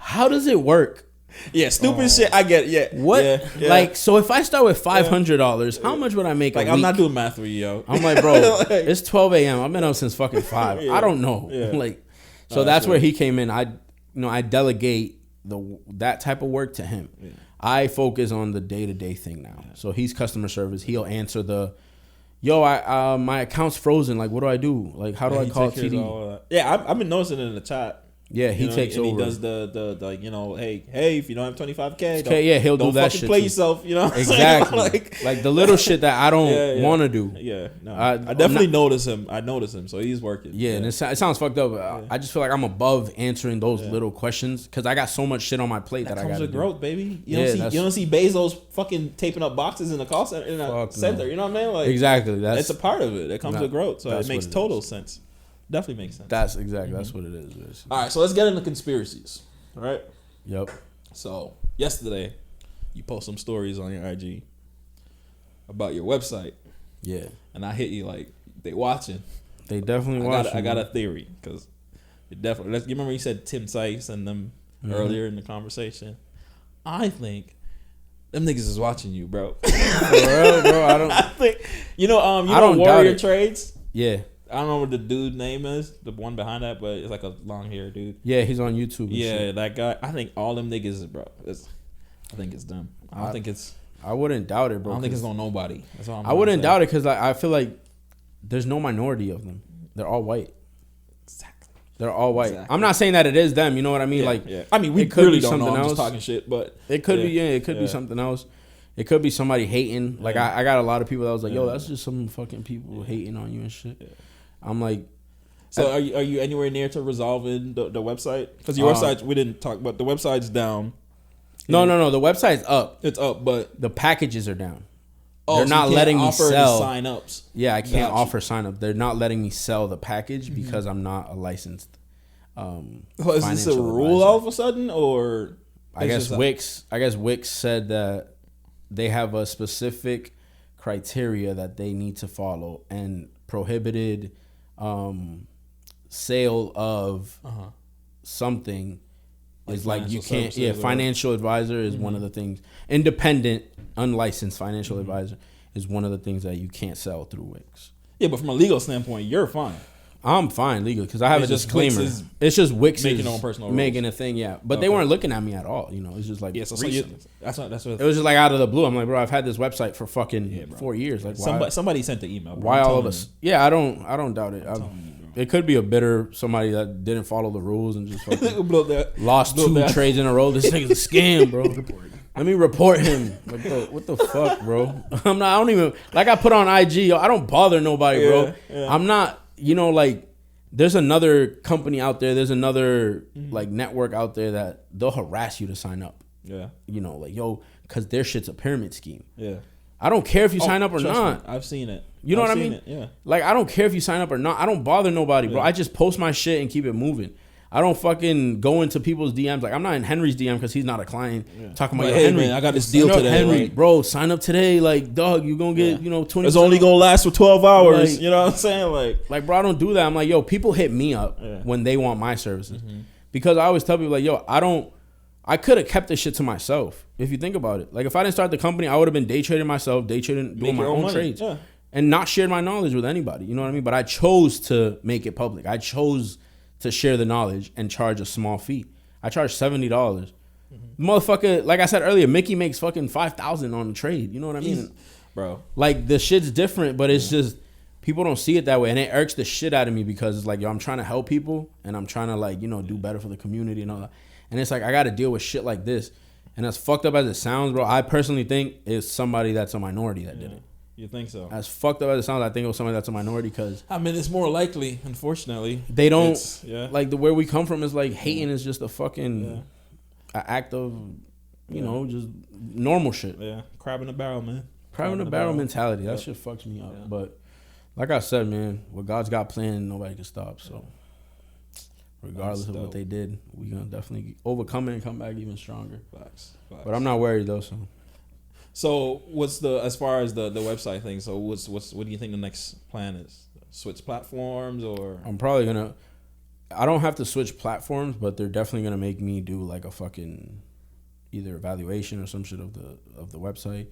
How does it work? Yeah, stupid shit. I get it. Yeah. What? Yeah. Like, so if I start with $500, how much would I make? Like, I'm not doing math for you, yo. I'm like, bro, it's 12 a.m. I've been up since fucking 5. I don't know. Yeah. Like, so that's where he came in. I delegate that type of work to him. Yeah. I focus on the day-to-day thing now. Yeah. So he's customer service. He'll answer my account's frozen. Like, what do I do? Like, how do I call TD? Yeah, I've been noticing it in the chat. Yeah, he takes over. He does the like, hey, if you don't have 25K, he'll do that shit. Play yourself, you know. Exactly. like the little shit that I don't want to do. Yeah, no, I definitely notice him. I notice him, so he's working. Yeah, and it sounds fucked up. I just feel like I'm above answering those little questions because I got so much shit on my plate that I got to do. Comes with growth, baby. You don't see Bezos fucking taping up boxes in a call center, center. You know what I mean? Like, exactly. It's a part of it. It comes with growth, so it makes total sense. Definitely makes sense. That's exactly that's what it is. All right, so let's get into conspiracies. All right. Yep. So yesterday, you post some stories on your IG about your website. Yeah. And I hit you like they watching. They definitely watching. I got a theory because it definitely. You remember you said Tim Sykes and them earlier in the conversation. I think them niggas is watching you, bro. For real, bro. I don't. I think you know Warrior Trades. Yeah. I don't know what the dude name is, the one behind that, but it's like a long hair dude. Yeah, he's on YouTube. Yeah, that guy. I think all them niggas is, bro. I think it's them. I don't think it's. I wouldn't doubt it, bro. I don't think it's on nobody. That's all I wouldn't doubt it because I feel like there's no minority of them. They're all white. Exactly. They're all white. Exactly. I'm not saying that it is them. You know what I mean? I mean, we really don't know. I'm just talking shit, but it could be. It could be something else. It could be somebody hating. Like I got a lot of people that was like, yo, that's just some fucking people hating on you and shit. Yeah. I'm like, so are you anywhere near to resolving the website? Because your website, we didn't talk, but the website's down. No. The website's up. It's up, but the packages are down. They're not letting me sell sign-ups. Yeah, I can't offer sign-up. They're not letting me sell the package because I'm not a licensed. Is this a rule all of a sudden, or I guess Wix said that they have a specific criteria that they need to follow and prohibited sale of something is like you can't. Yeah, financial advisor is one of the things. Independent, unlicensed financial advisor is one of the things that you can't sell through Wix. Yeah, but from a legal standpoint, you're fine. I'm fine legally because I have a disclaimer. It's just Wix making their own personal making a thing, yeah. But they weren't looking at me at all. You know, it's just like that's what it was just like out of the blue. I'm like, bro, I've had this website for fucking 4 years. Like, why? Somebody sent the email. Bro. Why all of us? Yeah, I don't doubt it. It could be a bitter somebody that didn't follow the rules and just fucking lost 2 trades in a row. This nigga's a scam, bro. Let me report him. Like, what the fuck, bro? I don't even like I put on IG. Yo, I don't bother nobody, bro. Yeah. I'm not. You know, like there's another company out there. There's another like network out there that they'll harass you to sign up. Yeah. You know, like yo, because their shit's a pyramid scheme. Yeah. I don't care if you sign up or not. I've seen it. You know what I mean? Yeah. Like I don't care if you sign up or not. I don't bother nobody, bro. I just post my shit and keep it moving. I don't fucking go into people's DMs. Like I'm not in Henry's DM because he's not a client. Talking about hey, Henry, man, I got this deal today. Henry, right? Bro, sign up today. Like, dog, you gonna get 20. It's only gonna last for 12 hours. Like, you know what I'm saying? Like, bro, I don't do that. I'm like, yo, people hit me up when they want my services because I always tell people like, yo, I could have kept this shit to myself. If you think about it, like if I didn't start the company, I would have been day trading myself, doing my own trades, and not shared my knowledge with anybody. You know what I mean? But I chose to make it public. I chose to share the knowledge and charge a small fee. I charge $70. Motherfucker, like I said earlier, Mickey makes fucking $5,000 on the trade. You know what I mean? Bro. Like the shit's different, but it's just people don't see it that way, and it irks the shit out of me because it's like, yo, I'm trying to help people and I'm trying to like, you know, do better for the community and all that. And it's like I got to deal with shit like this. And as fucked up as it sounds, bro, I personally think it's somebody that's a minority that did it. You think so? As fucked up as it sounds, I think it was somebody that's a minority because I mean, it's more likely, unfortunately. They don't like the where we come from is like hating is just a fucking an act of, you know, just normal shit. Yeah, crab in the barrel, man. Crab in the barrel mentality. That shit fucks me up. But like I said, man, what God's got planned, nobody can stop. So regardless of what they did, we gonna definitely overcome it and come back even stronger. Facts. But I'm not worried though. So what's as far as the website thing? So what do you think the next plan is? Switch platforms or? I'm probably gonna. I don't have to switch platforms, but they're definitely gonna make me do like a fucking either evaluation or some shit of the website,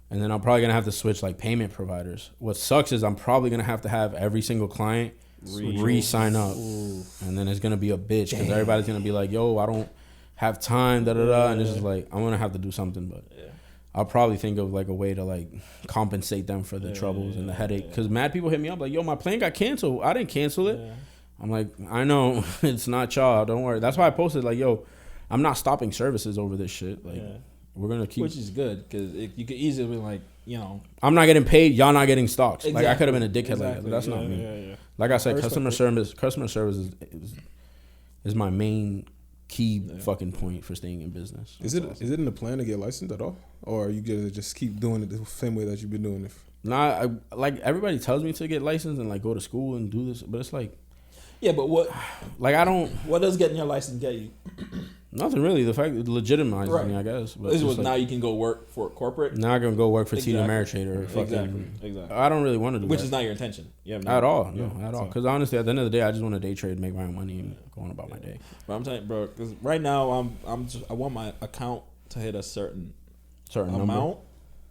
and then I'm probably gonna have to switch like payment providers. What sucks is I'm probably gonna have to have every single client re-sign up, and then it's gonna be a bitch because everybody's gonna be like, "Yo, I don't have time," and it's just like I'm gonna have to do something, but. I'll probably think of like a way to like compensate them for the troubles and the headache. Because mad people hit me up like, yo, my plane got canceled. I didn't cancel it. I'm like, I know. It's not y'all. Don't worry. That's why I posted like, yo, I'm not stopping services over this shit. Like, we're going to keep. Which is good because you could easily be like, you know. I'm not getting paid. Y'all not getting stocks. Like, I could have been a dickhead like that. But that's not me. Like I said, customer service is my main key fucking point for staying in business. Is it in the plan to get licensed at all, or are you gonna just keep doing it the same way that you've been doing it? Nah, like everybody tells me to get licensed and like go to school and do this, but it's like, but what? Like I don't. What does getting your license get you? Nothing really. The fact it legitimizes me, I guess. But this was now you can go work for corporate. Now I can go work for TD Ameritrade or fucking. Exactly. I don't really want to do Which that. is not your intention. At all. No, at all. Because honestly, at the end of the day, I just want to day trade, make my own money, and go on about my day. But I'm telling you, bro, because right now I want my account to hit a certain amount, number.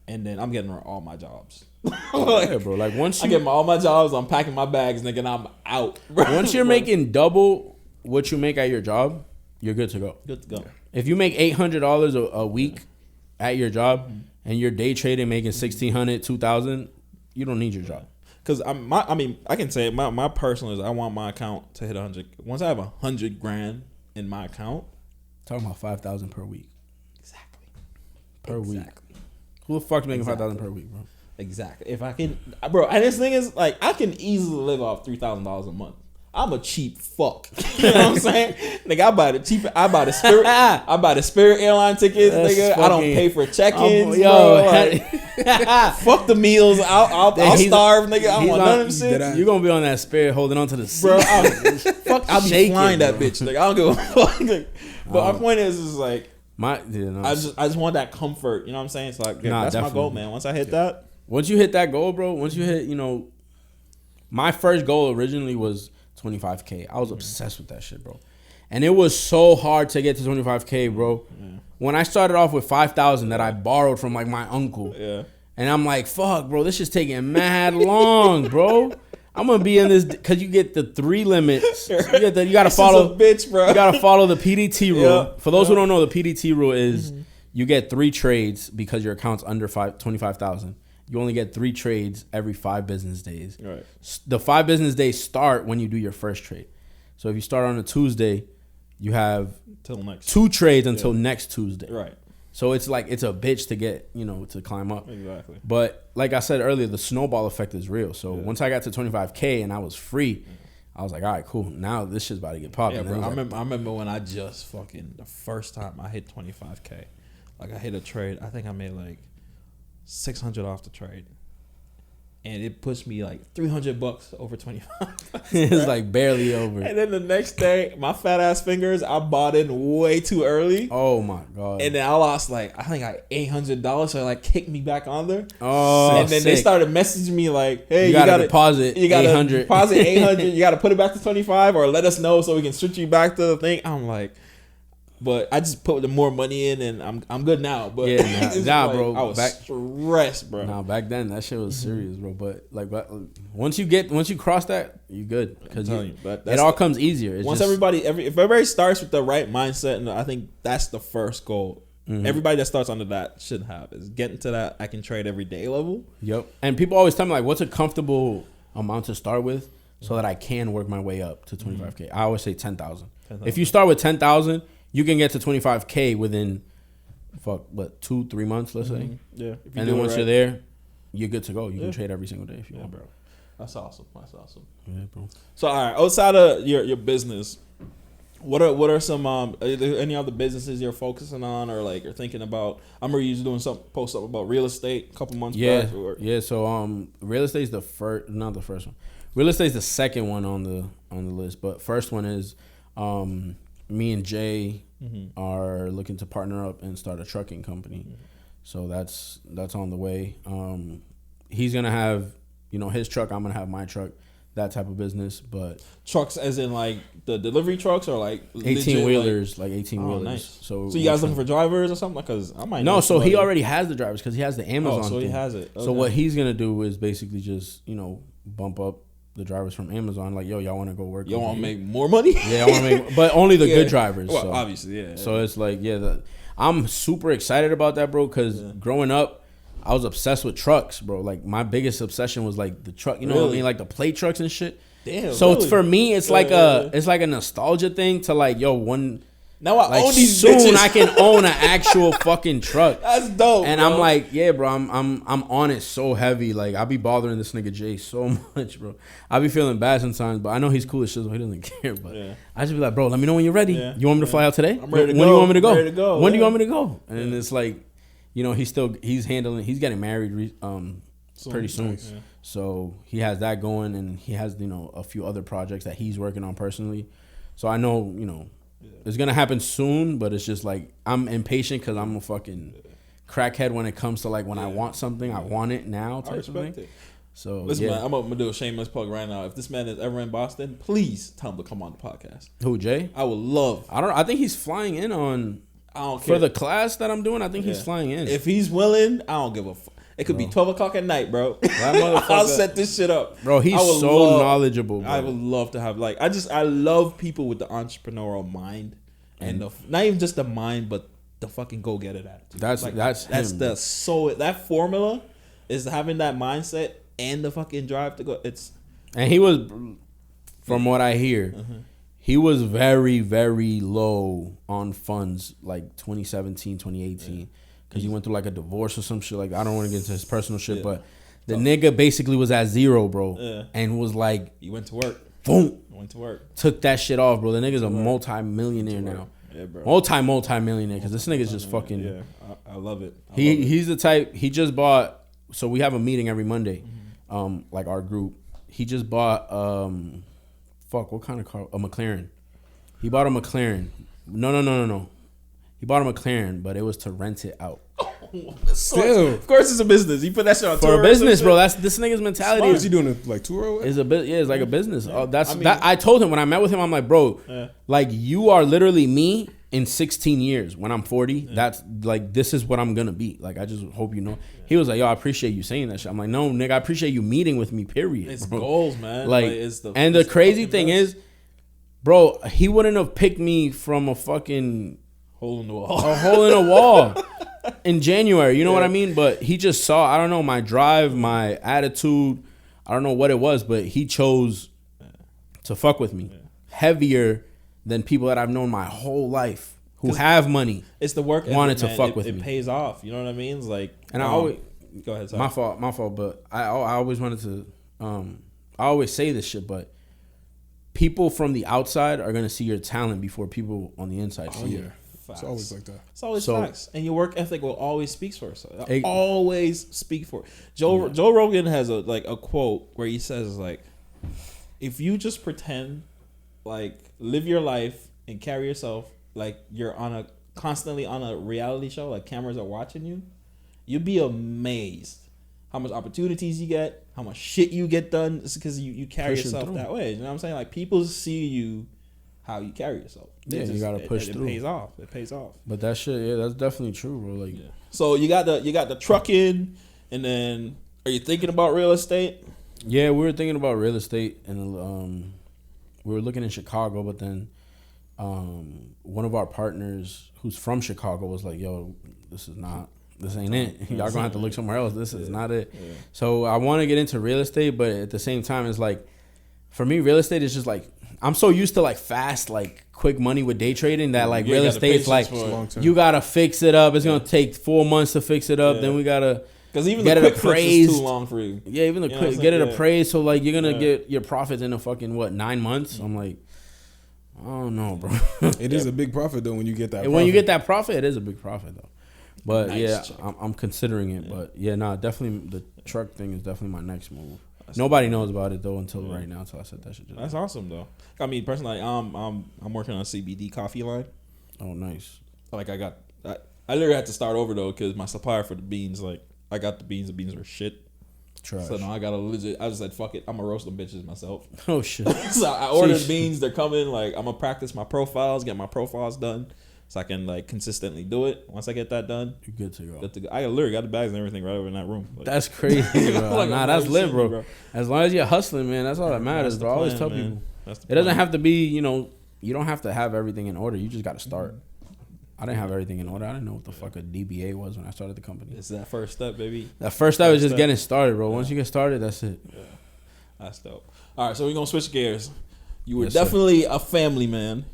And then I'm getting all my jobs. Yeah, bro. Like once I get all my jobs, I'm packing my bags, nigga, and I'm out. Bro. Once you're making double what you make at your job, you're good to go. Good to go. If you make $800 a week at your job and you're day trading making $1,600, $2,000, you don't need your job. Because I can say my personal is I want my account to hit 100. Once I have 100 grand in my account, talking about 5,000 per week. Exactly. Per week. Who the fuck's making 5,000 per week, bro? Exactly. If I can, bro. And this thing is like I can easily live off $3,000 a month. I'm a cheap fuck. You know what I'm saying? Nigga, I buy the Spirit airline tickets, nigga. I don't pay for check-ins, bro. Like, fuck the meals. I'll starve, nigga. I don't want none of them shit. You're gonna be on that Spirit holding on to the seat. Bro, I'll be flying that bitch. Nigga, I don't give a fuck. But my point is like I just want that comfort. You know what I'm saying? It's like that's my goal, man. Once I hit that. Once you hit that goal, bro. Once you hit, my first goal originally was 25K. I was obsessed with that shit, bro. And it was so hard to get to 25K, bro. Yeah. When I started off with 5,000 that I borrowed from like my uncle. Yeah. And I'm like, fuck, bro, this is taking mad long, bro. I'm gonna be in this because you get the 3 limits. You gotta follow. Bitch, bro. You gotta follow the Pdt Rule. Yeah. For those who don't know, the Pdt Rule is you get 3 trades because your account's under 25,000. You only get 3 trades every 5 business days. Right. The 5 business days start when you do your first trade. So if you start on a Tuesday, you have till next 2 trades until next Tuesday. Right. So it's like it's a bitch to get, to climb up. Exactly. But like I said earlier, the snowball effect is real. So once I got to 25K and I was free, I was like, all right, cool. Now this shit's about to get popping. Yeah, bro. I remember when I just the first time I hit 25K, like I hit a trade. I think I made like $600 off the trade, and it pushed me like $300 over 25. It's like barely over. And then the next day, my fat ass fingers, I bought in way too early. Oh my god! And then I lost I think $800. So it kicked me back on there. Oh, and then they started messaging me like, "Hey, you gotta deposit. You gotta 800. Deposit 800. You gotta put it back to 25, or let us know so we can switch you back to the thing." I'm like. But I just put the more money in, and I'm good now. But bro, I was stressed, bro. Nah, back then that shit was serious, bro. But once you cross that, you good because it all comes easier. If everybody starts with the right mindset, and I think that's the first goal. Mm-hmm. Everybody that starts under that should have is getting to that I can trade every day level. Yep. And people always tell me like, what's a comfortable amount to start with, so that I can work my way up to 25K. I always say 10,000. If you start with 10,000, you can get to 25K within 2-3 months, let's say. Yeah. And then once you're there, you're good to go. You can trade every single day if you want, bro. That's awesome. That's awesome. Yeah, bro. So, all right, outside of your business, what are some are there any other businesses you're focusing on or like you're thinking about? I remember you was doing post up about real estate a couple months back. Yeah. So real estate's not the first one. Real estate's the second one on the list, but first one is me and Jay are looking to partner up and start a trucking company. So that's on the way. He's gonna have his truck. I'm gonna have my truck. That type of business, but trucks as in like the delivery trucks or like 18-wheelers, like 18-wheelers. Nice. So you guys looking for drivers or something? Because I might. No, so he already has the drivers because he has the Amazon. So thing. He has it. Okay. So what he's gonna do is basically just bump up the drivers from Amazon. Like, yo, y'all want to go work? Y'all want to make more money? Yeah, I want to make, but only the good drivers. Well, so. Obviously, yeah. So it's like, I'm super excited about that, bro. Because growing up, I was obsessed with trucks, bro. Like my biggest obsession was like the truck. You know what I mean? Like the plate trucks and shit. Damn. So for me, it's like a nostalgia thing to like, yo, now I own these soon bitches. I can own an actual fucking truck. That's dope. And bro. I'm like, yeah, bro, I'm on it so heavy. Like I be bothering this nigga Jay so much, bro. I be feeling bad sometimes, but I know he's cool as shit, so he doesn't care. But I just be like, bro, let me know when you're ready. Yeah. You want me to fly out today? I'm ready to go. When do you want me to go? Ready to go. When do you want me to go? And it's like, he's getting married pretty soon. Nice. Yeah. So he has that going, and he has a few other projects that he's working on personally. So I know it's gonna happen soon, but it's just like I'm impatient because I'm a fucking crackhead when it comes to like when I want something, I want it now type of thing. It. So listen, man, I'm gonna do a shameless plug right now. If this man is ever in Boston, please tell him to come on the podcast. Who, Jay? I would love. I think he's flying in on. I don't care. For the class that I'm doing, I think he's flying in. If he's willing, I don't give a fuck. It could be 12 o'clock at night, bro. I'll set this shit up. Bro, he's so knowledgeable, bro. I would love to have, I love people with the entrepreneurial mind. And not even just the mind, but the fucking go-get-it attitude. That formula is having that mindset and the fucking drive to go. And he was, from what I hear, he was very, very low on funds like 2017, 2018. Yeah. Because he went through like a divorce or some shit. Like, I don't want to get into his personal shit, but the nigga basically was at zero, bro. Yeah. And was like... He went to work. Boom. Went to work. Took that shit off, bro. The nigga's a multi-millionaire now. Yeah, bro. Multi-millionaire. Because this nigga's just fucking... Yeah, I love it. He's the type... He just bought... So we have a meeting every Monday. Like our group. He just bought... what kind of car? A McLaren. He bought a McLaren. No. He bought a McLaren, but it was to rent it out. Of course, it's a business. You put that shit on for tour a business, bro. That's this nigga's mentality. Smart. Is he doing a tour? Or what? It's like a business. Yeah. I told him when I met with him, I'm like, bro, like you are literally me in 16 years. When I'm 40, that's like this is what I'm gonna be. Like I just hope you know. He was like, yo, I appreciate you saying that shit. I'm like, no, nigga, I appreciate you meeting with me. Period. It's goals, man. Like the crazy thing is, bro, he wouldn't have picked me from a fucking hole in the wall. A hole in a wall in January. You know what I mean? But he just saw, I don't know, my drive, my attitude. I don't know what it was, but he chose to fuck with me heavier than people that I've known my whole life who have money. It's the work wanted to fuck with me. It pays off. You know what I mean? It's like, and I always go ahead. Sorry. My fault. But I always wanted to. I always say this shit, but people from the outside are gonna see your talent before people on the inside see it. Facts. It's always like that. It's always facts. And your work ethic will always speak for itself. Always speak for it. Joe Rogan has a quote where he says like, if you just pretend like live your life and carry yourself like you're constantly on a reality show, like cameras are watching you, you'd be amazed how much opportunities you get, how much shit you get done. It's because you carry yourself that way. You know what I'm saying? Like people see you how you carry yourself. Yeah, you gotta push through. It pays off. But that shit, that's definitely true, bro. Like, so you got the trucking, and then are you thinking about real estate? Yeah, we were thinking about real estate, and we were looking in Chicago, but then one of our partners who's from Chicago was like, "Yo, this is not this ain't it. Y'all gonna have to look somewhere else. This is not it. Yeah. So I want to get into real estate, but at the same time, it's like, for me, real estate is just like, I'm so used to like fast, like quick money with day trading that like real estate's like, you gotta fix it up. It's gonna take 4 months to fix it up. Then we gotta, because even the quick flips is too long for you. Yeah, even the quick, get it appraised. So like, you're gonna get your profits in a fucking 9 months. I'm like, I don't know, bro. It is a big profit though when you get that. When you get that profit, it is a big profit though. But I'm considering it. But definitely the truck thing is definitely my next move. Nobody knows about it though until right now. Until I said that shit. That's awesome though. I mean, personally, I'm working on a CBD coffee line. Oh, nice. Like I literally had to start over though because my supplier for the beans, like I got the beans were shit. Trash. So now I got I just said, fuck it, I'm gonna roast them bitches myself. Oh shit. So I ordered beans, they're coming. Like I'm gonna practice my profiles, get my profiles done, so I can like consistently do it. Once I get that done, you're good to go. I literally got the bags and everything right over in that room. Like, that's crazy, bro. Like, that's lit, bro. As long as you're hustling, man, that's all that matters, bro. I always tell people, it doesn't have to be, you don't have to have everything in order. You just got to start. I didn't have everything in order. I didn't know what the fuck a DBA was when I started the company. It's that first step, baby. That first step is just getting started, bro. Once you get started, that's it. Yeah. That's dope. All right, so we're going to switch gears. You were definitely a family man.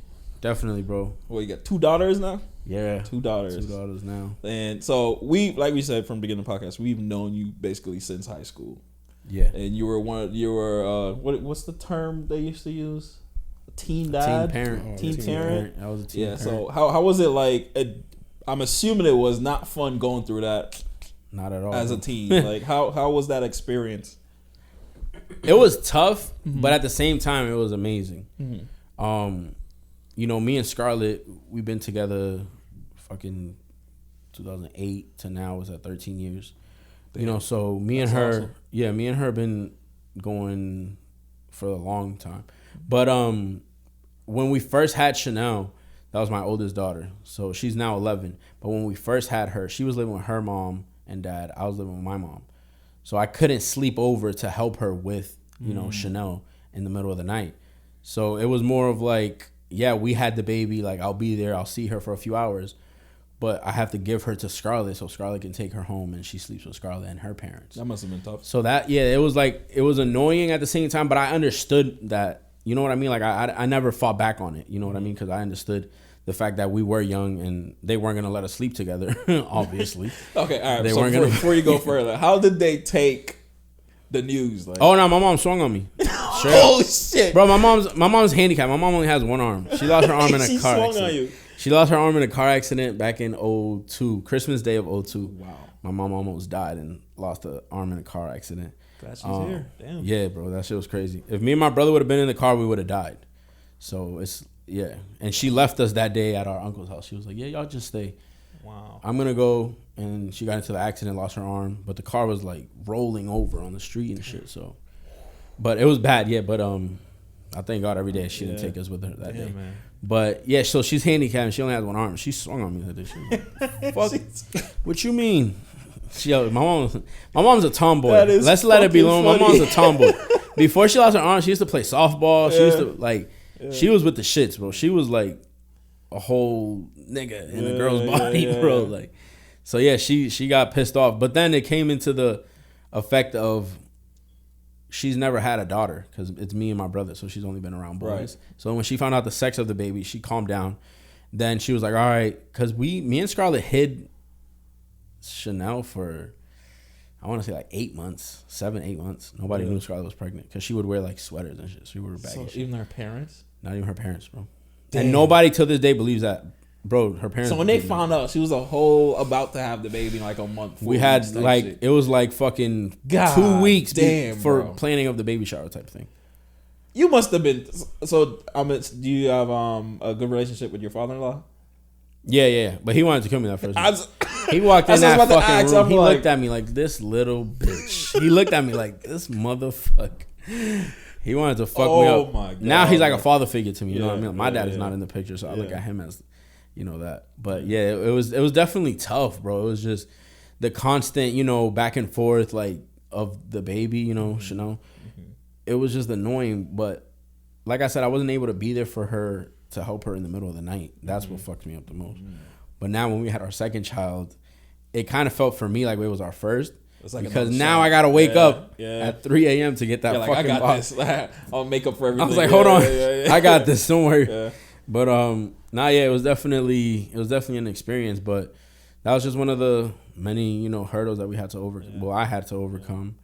Definitely, bro. Well, you got 2 daughters now? Yeah. 2 daughters. 2 daughters now. And so like we said from the beginning of the podcast, we've known you basically since high school. Yeah. And you were what's the term they used to use? Teen dad? Teen parent. Teen parent. I was a teen parent. So how was it like? I'm assuming it was not fun going through that. Not at all. As a teen. Like how was that experience? It was tough, but at the same time it was amazing. Me and Scarlett, we've been together fucking 2008 to now was at 13 years. Damn. So me and her been going for a long time. But when we first had Chanel, that was my oldest daughter. So she's now 11. But when we first had her, she was living with her mom and dad. I was living with my mom. So I couldn't sleep over to help her with, Chanel in the middle of the night. So it was more of like, we had the baby. Like, I'll be there. I'll see her for a few hours. But I have to give her to Scarlett so Scarlett can take her home and she sleeps with Scarlett and her parents. That must have been tough. So it was annoying at the same time, but I understood that. You know what I mean? Like, I never fought back on it. You know what I mean? Because I understood the fact that we were young and they weren't going to let us sleep together, obviously. Okay, all right. Before you go further, how did they take the news? Like, oh, no, my mom swung on me. Holy shit. Bro, my mom's handicapped. My mom only has one arm. She lost her arm in a car accident. On you. She lost her arm in a car accident back in 2002, Christmas Day of 2002. Wow. My mom almost died and lost her arm in a car accident. Glad she's here. Damn. Yeah, bro, that shit was crazy. If me and my brother would have been in the car, we would have died. So and she left us that day at our uncle's house. She was like, y'all just stay. Wow. I'm gonna go. And she got into the accident, lost her arm, but the car was like rolling over on the street and shit. So, but it was bad. Yeah, but I thank God every day she didn't take us with her that day. Man. But yeah, so she's handicapped and she only has one arm. She swung on me that day. She was like, fuck. What you mean? My mom's a tomboy. Let's let it be known. My mom's a tomboy. Before she lost her arm, she used to play softball. She used to she was with the shits, bro. She was like a whole nigga in a girl's body, bro. Like, so yeah, she got pissed off. But then it came into the effect of she's never had a daughter because it's me and my brother, so she's only been around boys. Right. So when she found out the sex of the baby, she calmed down. Then she was like, all right, because me and Scarlett hid Chanel for, I want to say like 8 months, 7-8 months. Nobody knew Scarlett was pregnant because she would wear like sweaters and shit. She would wear baggy shit. Even her parents? Not even her parents, bro. Damn. And nobody till this day believes that. Bro, her parents. So when they found out she was about to have the baby in like a month, we had like shit. It was like fucking 2 weeks for planning of the baby shower type thing. You must have been. So do you have a good relationship with your father-in-law? Yeah. But he wanted to kill me that first week. He walked in that fucking room. He looked at me like, this little bitch. He looked at me like, this motherfucker. He wanted to fuck me up. My God, now he's like a father figure to me. You know what I mean? My dad is not in the picture, so I look at him as, that. But yeah, it was definitely tough, bro. It was just the constant, back and forth, like, of the baby, Chanel. Mm-hmm. It was just annoying. But like I said, I wasn't able to be there for her to help her in the middle of the night. That's what fucked me up the most. Mm-hmm. But now when we had our second child, it kind of felt for me like it was our first. Like because now I gotta wake up at 3 a.m. to get that fucking I got box. this. I'll make up for everything. I was like, hold on, I got this. Don't worry. But it was definitely an experience. But that was just one of the many hurdles that we had to overcome. Well, I had to overcome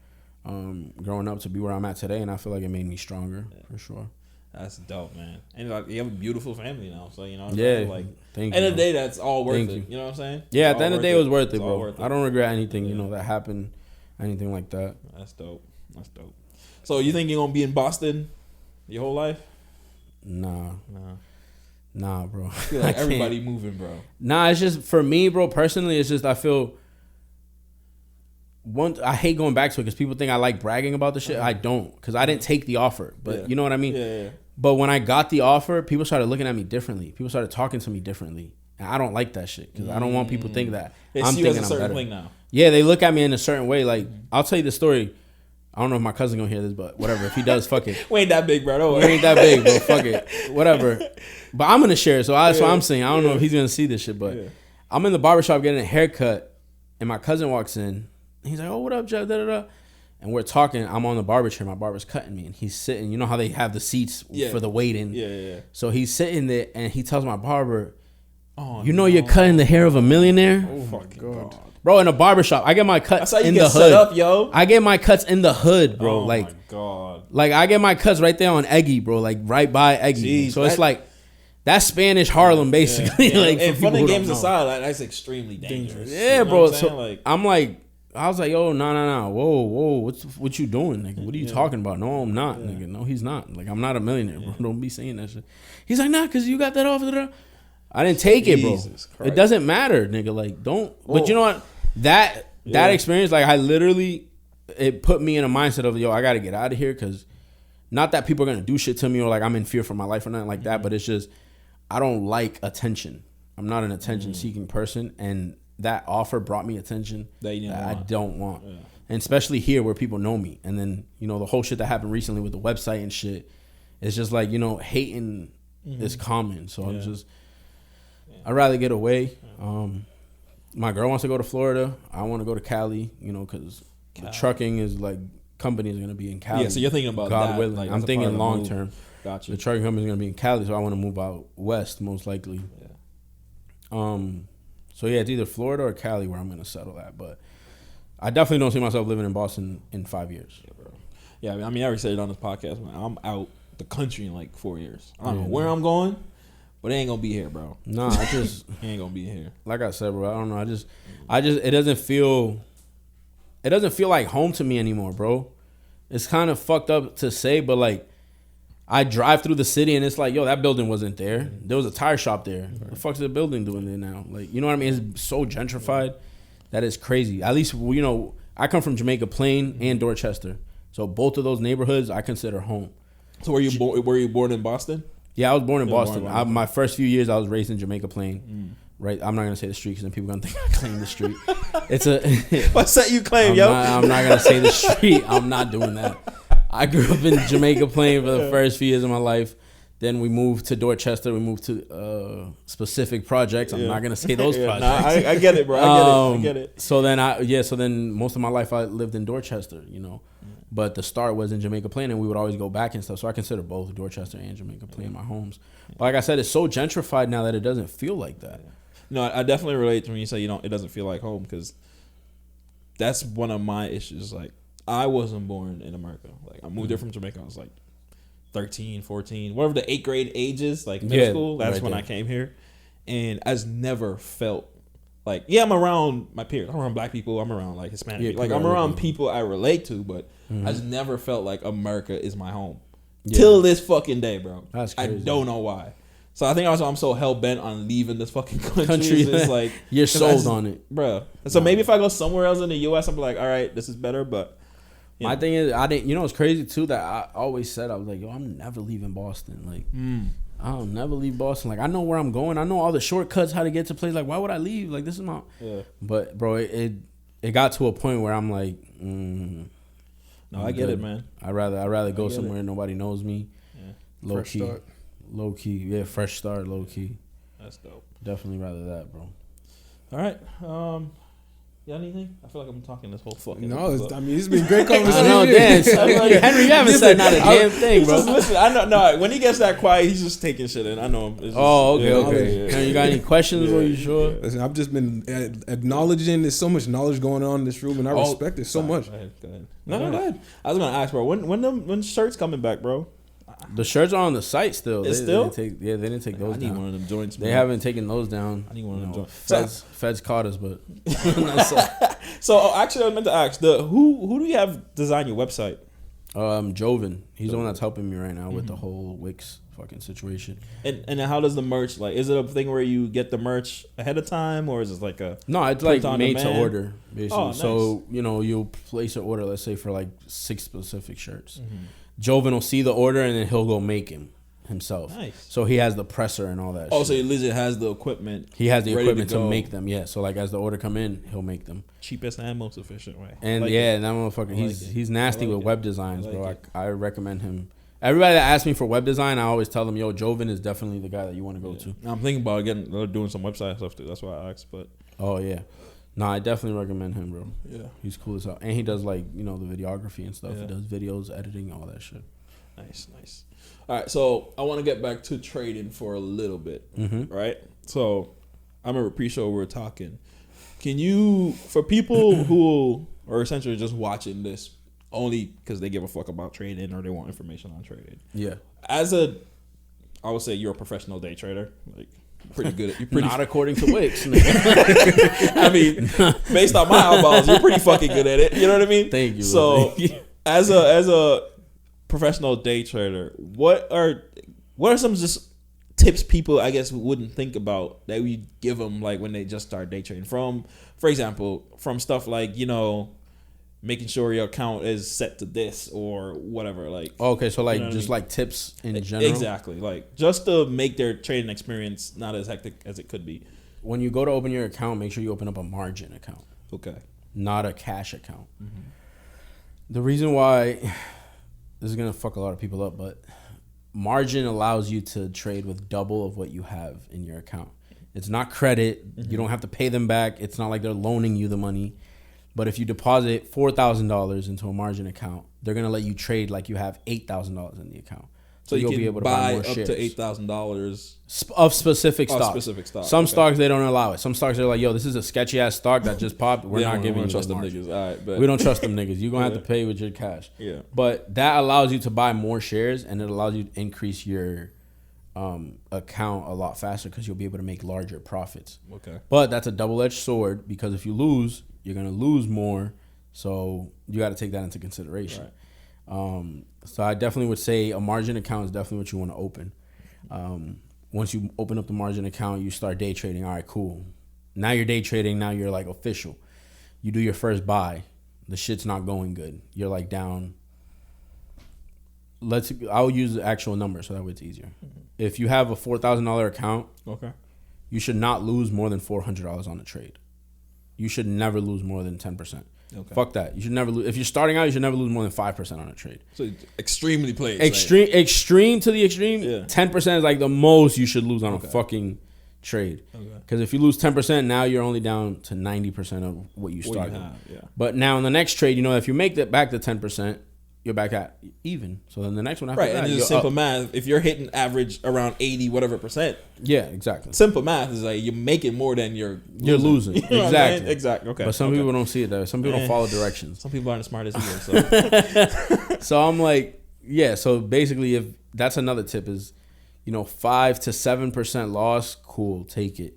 growing up to be where I'm at today, and I feel like it made me stronger for sure. That's dope, man. And like you have a beautiful family now, so you know. Like, thank end you. of the day, that's all worth it. You know what I'm saying? Yeah, at the end of the day, it was worth it, bro. I don't regret anything, that happened, anything like that. That's dope. So you think you're gonna be in Boston your whole life? Nah, bro. I feel like everybody moving, bro. Nah, it's just for me, bro. Personally, it's just I feel. I hate going back to it because people think I like bragging about the shit. I don't, because I didn't take the offer, but you know what I mean? Yeah. But when I got the offer, people started looking at me differently. People started talking to me differently. And I don't like that shit because I don't want people to think that. I'm thinking I'm better. Now. Yeah, they look at me in a certain way. Like, I'll tell you the story. I don't know if my cousin gonna hear this, but whatever. If he does, fuck it. We ain't that big, bro. Don't worry. We ain't that big, bro. Fuck it. Whatever. But I'm gonna share it. So that's what I'm saying. I don't know if he's gonna see this shit, but I'm in the barbershop getting a haircut, and my cousin walks in. He's like, "Oh, what up, Jeff?" Da, da, da. And we're talking. I'm on the barber chair. My barber's cutting me, and he's sitting. You know how they have the seats for the waiting. Yeah. So he's sitting there, and he tells my barber, you're cutting the hair of a millionaire." Oh my god, bro! In a barbershop, I get my cuts in the hood. Set up, yo. I get my cuts in the hood, bro. Oh my god. Like I get my cuts right there on Eggy, bro. Like right by Eggy. So it's like that's Spanish Harlem, basically. Yeah. Like, and fun and games aside, that's extremely dangerous. Yeah, bro. So I'm like. I was like, yo, no, whoa, what you doing, nigga? What are you talking about? No, I'm not, nigga. No, he's not. Like, I'm not a millionaire, bro. Don't be saying that shit. He's like, nah, because you got that offer. I didn't take it, bro. It doesn't matter, nigga. Like, don't. Whoa. But you know what? That experience, like, I literally, it put me in a mindset of, yo, I got to get out of here because not that people are going to do shit to me or, like, I'm in fear for my life or nothing like that, but it's just, I don't like attention. I'm not an attention-seeking person, and that offer brought me attention that I don't want. Yeah. And especially here where people know me. And then, the whole shit that happened recently with the website and shit, it's just like, hating is common. So I'm just, I'd rather get away. My girl wants to go to Florida. I want to go to Cali, because the trucking is like, company is going to be in Cali. Yeah, so you're thinking about God that. willing. Like, I'm thinking long term. Gotcha. The trucking company is going to be in Cali, so I want to move out west, most likely. Yeah. So yeah, it's either Florida or Cali where I'm gonna settle at. But I definitely don't see myself living in Boston in 5 years. Yeah, bro. Yeah, I mean, I already said it on this podcast, man. I'm out the country in like 4 years. I don't know where I'm going, but it ain't gonna be here, bro. Nah, I just ain't gonna be here. Like I said, bro, I don't know. I just it doesn't feel like home to me anymore, bro. It's kind of fucked up to say, but like, I drive through the city and it's like, yo, that building wasn't there. There was a tire shop there. What the fuck's the building doing there now? Like, you know what I mean? It's so gentrified that is crazy. At least, I come from Jamaica Plain and Dorchester. So both of those neighborhoods I consider home. So were you born in Boston? Yeah, I was born in Boston. My first few years I was raised in Jamaica Plain. Right, I'm not gonna say the street because then people are gonna think I claim the street. It's a what set you claim, I'm not gonna say the street. I'm not doing that. I grew up in Jamaica Plain for the first few years of my life. Then we moved to Dorchester. We moved to specific projects. I'm not gonna say those projects. Nah, I get it, bro. I get it. So then most of my life I lived in Dorchester, But the start was in Jamaica Plain, and we would always go back and stuff. So I consider both Dorchester and Jamaica Plain my homes. But like I said, it's so gentrified now that it doesn't feel like that. No, I definitely relate to when you say it doesn't feel like home, because that's one of my issues. Like, I wasn't born in America. Like, I moved there from Jamaica. I was like 13, 14, whatever the 8th grade age is, like middle school. That's when I came here. And I just never felt like, I'm around my peers. I'm around black people. I'm around like Hispanic people. Like, I'm around people I relate to, but I just never felt like America is my home. Till this fucking day, bro. That's crazy. I don't know why. So I think also I'm so hell bent on leaving this fucking country. It's like, you're sold on it, bro. So maybe if I go somewhere else in the U.S., I'm like, all right, this is better. But my thing is, I didn't. It's crazy too that I always said, I was like, yo, I'm never leaving Boston. Like, I'll never leave Boston. Like, I know where I'm going. I know all the shortcuts, how to get to places. Like, why would I leave? Like, this is my. Yeah. But bro, it got to a point where I'm like, no, I get it, man. I'd rather go somewhere nobody knows me. Yeah. Low key, yeah, fresh start, low key. That's dope. Definitely rather that, bro. All right. You got anything? I feel like I'm talking this whole fucking. No, it's been great conversation. I know, Dan. Henry, you haven't said not a damn thing, bro. Listen, I know. No, when he gets that quiet, he's just taking shit in. I know him. Okay. Henry, you got any questions? Are you sure? Listen, I've just been acknowledging. There's so much knowledge going on in this room, and I respect it so much. Go ahead. No, go ahead. I was gonna ask, bro. When shirts coming back, bro? The shirts are on the site still. They didn't take those down. I need one of them joints. They haven't taken those down. I need one of them joints. Feds caught us, but. So actually, I was meant to ask who do you have design your website? Joven. He's the one that's helping me right now with the whole Wix fucking situation. And how does the merch, like, is it a thing where you get the merch ahead of time, or is it like a no? It's like made to order basically. Oh, nice. So you'll place an order, let's say for like 6 specific shirts. Joven will see the order and then he'll go make him himself. Nice. So he has the presser and all that. Oh, shit. So he legit has the equipment. He has the equipment to make them. Yeah. So like as the order come in, he'll make them. Cheapest and most efficient way. And that motherfucker, he's nasty with web designs, bro. I recommend him. Everybody that asks me for web design, I always tell them, yo, Joven is definitely the guy that you want to go to. I'm thinking about doing some website stuff too. That's why I asked. But oh yeah. No, I definitely recommend him, bro. Yeah. He's cool as hell. And he does like, the videography and stuff. Yeah. He does videos, editing, all that shit. Nice. All right, so I want to get back to trading for a little bit, right? So I remember pre-show we were talking. Can you, for people who are essentially just watching this only because they give a fuck about trading or they want information on trading? Yeah. I would say you're a professional day trader, like pretty good. You're pretty not according to Wix. I mean, based on my eyeballs, you're pretty fucking good at it. You know what I mean? Thank you. So as a professional day trader, what are some just tips people I guess wouldn't think about that we give them like when they just start day trading? For example, from stuff like making sure your account is set to this or whatever. Like okay, so like just like tips in general. Exactly, like just to make their trading experience not as hectic as it could be. When you go to open your account, make sure you open up a margin account. Okay, not a cash account. The reason why. This is going to fuck a lot of people up, but margin allows you to trade with double of what you have in your account. It's not credit. You don't have to pay them back. It's not like they're loaning you the money. But if you deposit $4,000 into a margin account, they're going to let you trade like you have $8,000 in the account. So you'll be able to buy more shares. Up to $8,000 of specific stocks. Some stocks they don't allow it. Some stocks they're like, yo, this is a sketchy ass stock that just popped. We're not giving you trust them niggas. All right, but we don't trust them niggas. You're gonna have to pay with your cash. Yeah. But that allows you to buy more shares and it allows you to increase your account a lot faster because you'll be able to make larger profits. Okay. But that's a double-edged sword because if you lose, you're gonna lose more. So you got to take that into consideration. Right. So I definitely would say a margin account is definitely what you want to open. Once you open up the margin account, you start day trading. All right, cool. Now you're day trading. Now you're like official. You do your first buy. The shit's not going good. You're like down. I'll use the actual number so that way it's easier. If you have a $4,000 account, okay, you should not lose more than $400 on a trade. You should never lose more than 10%. Okay. Fuck that. You should never lose. If you're starting out, you should never lose more than 5% on a trade. So extremely played. Extreme to the extreme. Yeah. 10% is like the most you should lose on a fucking trade. Because if you lose 10%, now you're only down to 90% of what you started. Yeah. But now in the next trade, if you make that back to 10%, you're back at even. So then the next one after that, and it's simple math. If you're hitting average around 80 whatever percent, yeah, exactly. Simple math is like you're making more than you're losing. Exactly. Exactly. Okay. But some people don't see it though. Some people don't follow directions. Some people aren't as smart as you. So, so I'm like, yeah. So basically, if that's another tip is, 5 to 7% loss, cool, take it.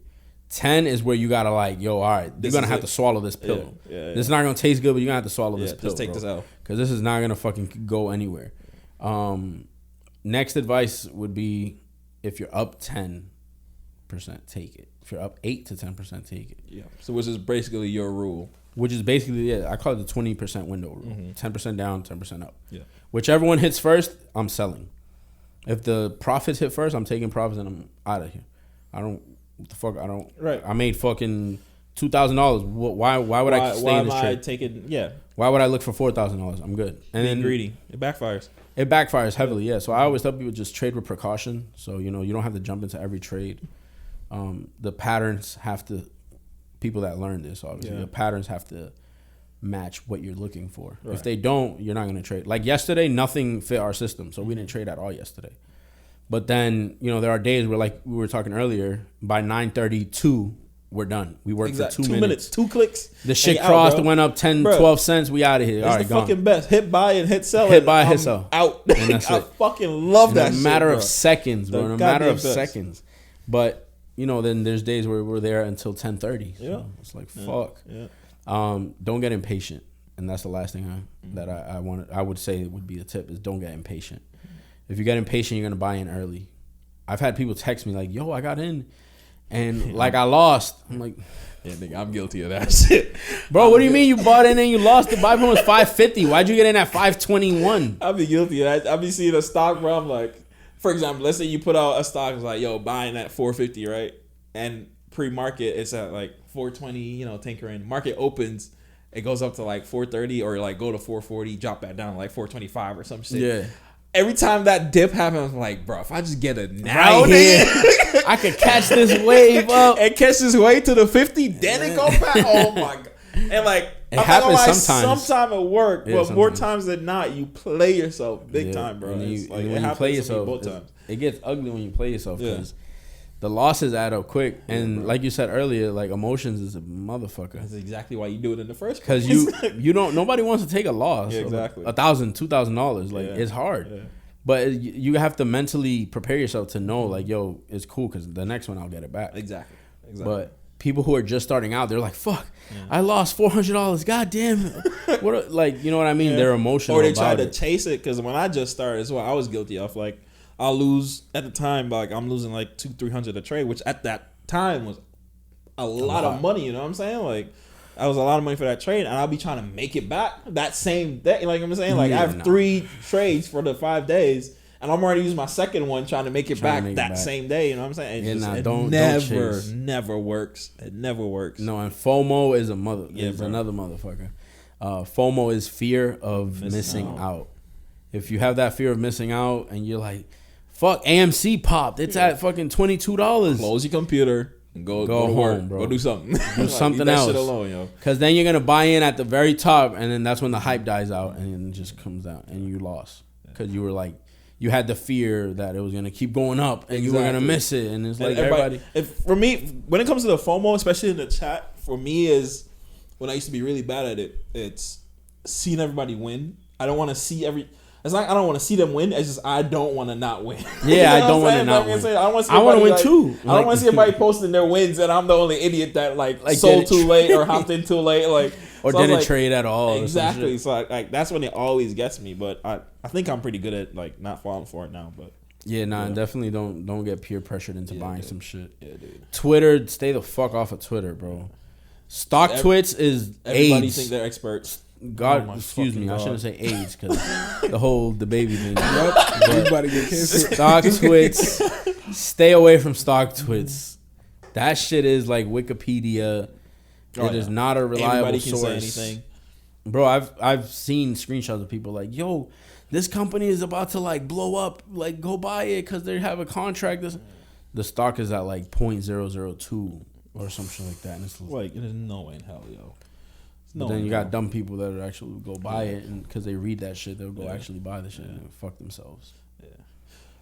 10 is where you gotta like, yo, all right, you're gonna have to swallow this pill. Yeah. This is not gonna taste good, but you're gonna have to swallow this pill. Just take this out. Because this is not gonna fucking go anywhere. Next advice would be if you're up 10%, take it. If you're up 8 to 10%, take it. Yeah. So which is basically your rule. Which is basically, I call it the 20% window rule. 10% down, 10% up. Yeah. Whichever one hits first, I'm selling. If the profits hit first, I'm taking profits and I'm out of here. What the fuck? I don't. Right. I made fucking $2,000. Why would I stay in this trade? Why would I look for $4,000? I'm good. And being greedy. It backfires. It backfires heavily. Yeah. So I always tell people just trade with precaution. So you don't have to jump into every trade. The patterns have to people that learn this. Obviously, the patterns have to match what you're looking for. Right. If they don't, you're not going to trade. Like yesterday, nothing fit our system, so we didn't trade at all yesterday. But then, you know, there are days where, like we were talking earlier, by 9:32, we're done. We worked for 2 minutes. 2 clicks. The shit crossed, went up 10, 12 cents. We out of here. It's all right, the fucking best. Hit buy and hit sell. Hit buy, hit sell. Out. And that's I it. fucking love that shit, in a matter bro. of seconds, bro. In a matter of seconds. But, you know, then there's days where we're there until 10:30. So yeah. it's like, fuck. Yeah. Don't get impatient. And that's the last thing I would say would be the tip is don't get impatient. If you get impatient, you're going to buy in early. I've had people text me like, yo, I got in and like I lost. I'm like, yeah, nigga, I'm guilty of that shit. Bro, what do you mean you bought in and you lost? The buy point was $5.50. Why'd you get in at $5.21? I'll be guilty of that. I'll be seeing a stock, bro. I'm like, for example, let's say you put out a stock, it's like, yo, buying at $4.50, right? And pre-market, it's at like $4.20, you know, tinkering. Market opens, it goes up to like $4.30 or like go to $4.40, drop back down to like $4.25 or some shit. Yeah. Every time that dip happens, I'm like, bro, if I just get it now, right here, I could catch this wave up and catch this way to the 50, then it go back. Oh my god! And like, it happens sometimes. Sometimes it work, but more times than not, you play yourself big time, bro. When it you play yourself, both times. It gets ugly when you play yourself because the losses add up quick. And like you said earlier, like emotions is a motherfucker. That's exactly why you do it in the first place. Because you don't. Nobody wants to take a loss. Yeah, exactly. $1,000, $2,000. Like it's hard. Yeah. But you have to mentally prepare yourself to know, like, yo, it's cool because the next one I'll get it back. Exactly. But people who are just starting out, they're like, fuck, I lost $400. God damn it. What? Like, you know what I mean? They're emotional. Or they try to chase it because when I just started as well, I was guilty of like, I'll lose at the time, like I'm losing like $200-300 a trade, which at that time was a lot of money. You know what I'm saying? Like, I was a lot of money for that trade, and I'll be trying to make it back that same day. Like I'm saying, like I have 3 trades for the 5 days, and I'm already using my second one trying to make it back that same day. You know what I'm saying? It never works. It never works. No, and FOMO is another motherfucker. FOMO is fear of missing out. If you have that fear of missing out, and you're like, fuck, AMC popped. It's at fucking $22. Close your computer. Go home, work, bro. Go do something. Do something else. Shit alone, yo. Because then you're gonna buy in at the very top, and then that's when the hype dies out, and it just comes down, and you lost because you were like, you had the fear that it was gonna keep going up, and you were gonna miss it, and it's like everybody. For me, when it comes to the FOMO, especially in the chat, for me is when I used to be really bad at it. It's seeing everybody win. I don't want to see It's like I don't want to see them win. It's just I don't want to not win. Yeah, you know I don't want to not win. I want to win too. I don't want to see everybody posting posting their wins, and I'm the only idiot that like sold too late or hopped in too late, like or so didn't trade at all. Exactly. So like that's when it always gets me. But I think I'm pretty good at like not falling for it now. But definitely don't get peer pressured into buying some shit. Yeah, dude. Twitter, stay the fuck off of Twitter, bro. Stock twits is everybody AIDS. think they're experts. God, excuse me. God. I shouldn't say AIDS because the whole baby thing. Everybody get canceled. Stock twits. Stay away from stock twits. That shit is like Wikipedia. It is not a reliable source. Everybody can say anything. Bro, I've seen screenshots of people like, yo, this company is about to like blow up. Like, go buy it because they have a contract. The stock is at like 0.002 or some shit like that. And it's like, there's no way in hell, yo. But then you got dumb people that would actually go buy it, and because they read that shit, they'll go actually buy the shit and fuck themselves. Yeah.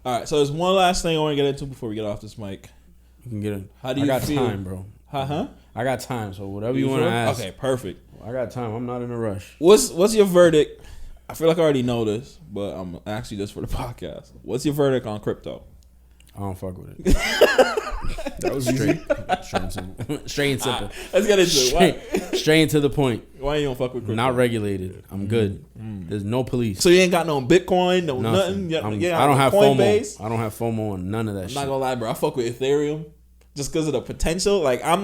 All right. So there's one last thing I want to get into before we get off this mic. You can get in. How do you got feel? Time, bro. Huh? I got time. So whatever you want to ask. Okay. Perfect. I got time. I'm not in a rush. What's your verdict? I feel like I already know this, but I'm actually just for the podcast. What's your verdict on crypto? I don't fuck with it. That was straight and simple. Straight and simple. Let's get into it. Straight into the point. Why you don't fuck with crypto? Not regulated. I'm good. There's no police. So you ain't got no Bitcoin, nothing. I don't have FOMO. I don't have FOMO on none of that shit. I'm not gonna lie, bro. I fuck with Ethereum just because of the potential. Like I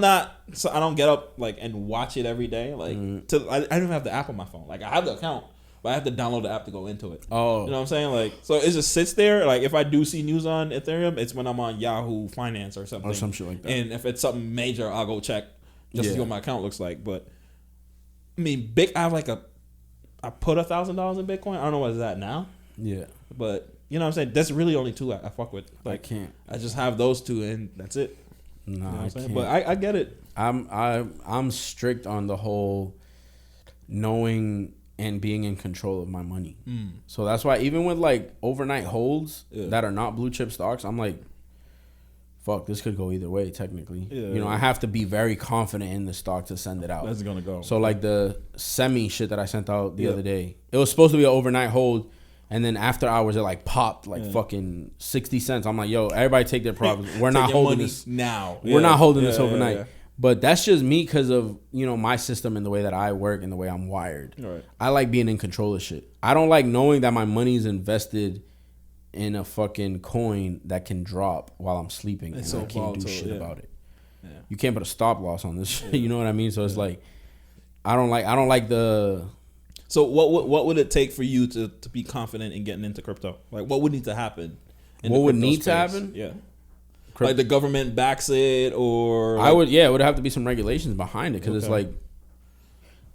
don't get up like and watch it every day. Like I don't even have the app on my phone. Like I have the account, but I have to download the app to go into it. Oh, you know what I'm saying? Like, so it just sits there. Like, if I do see news on Ethereum, it's when I'm on Yahoo Finance or something, or some shit like that. And if it's something major, I'll go check just to see what my account looks like. But I mean, I put $1,000 in Bitcoin. I don't know what it's at now. Yeah, but you know what I'm saying? That's really only two I fuck with. Like, I can't. I just have those two, and that's it. No, you know I can't. But I get it. I'm strict on the whole knowing and being in control of my money. So that's why even with like overnight holds that are not blue chip stocks, I'm like, fuck, this could go either way technically. I have to be very confident in the stock to send it out. That's gonna go. So like the semi shit that I sent out the other day, it was supposed to be an overnight hold, and then after hours it like popped like fucking 60 cents. I'm like, yo, everybody take their profits. We're not holding this now. We're not holding this overnight. But that's just me because of, my system and the way that I work and the way I'm wired. Right. I like being in control of shit. I don't like knowing that my money's invested in a fucking coin that can drop while I'm sleeping and I can't do shit about it. Yeah. You can't put a stop loss on this shit. You know what I mean? So it's like, I don't like the. So what would it take for you to be confident in getting into crypto? Like, what would need to happen? What would need to happen? Yeah. Like the government backs it, or like, it would have to be some regulations behind it because it's like,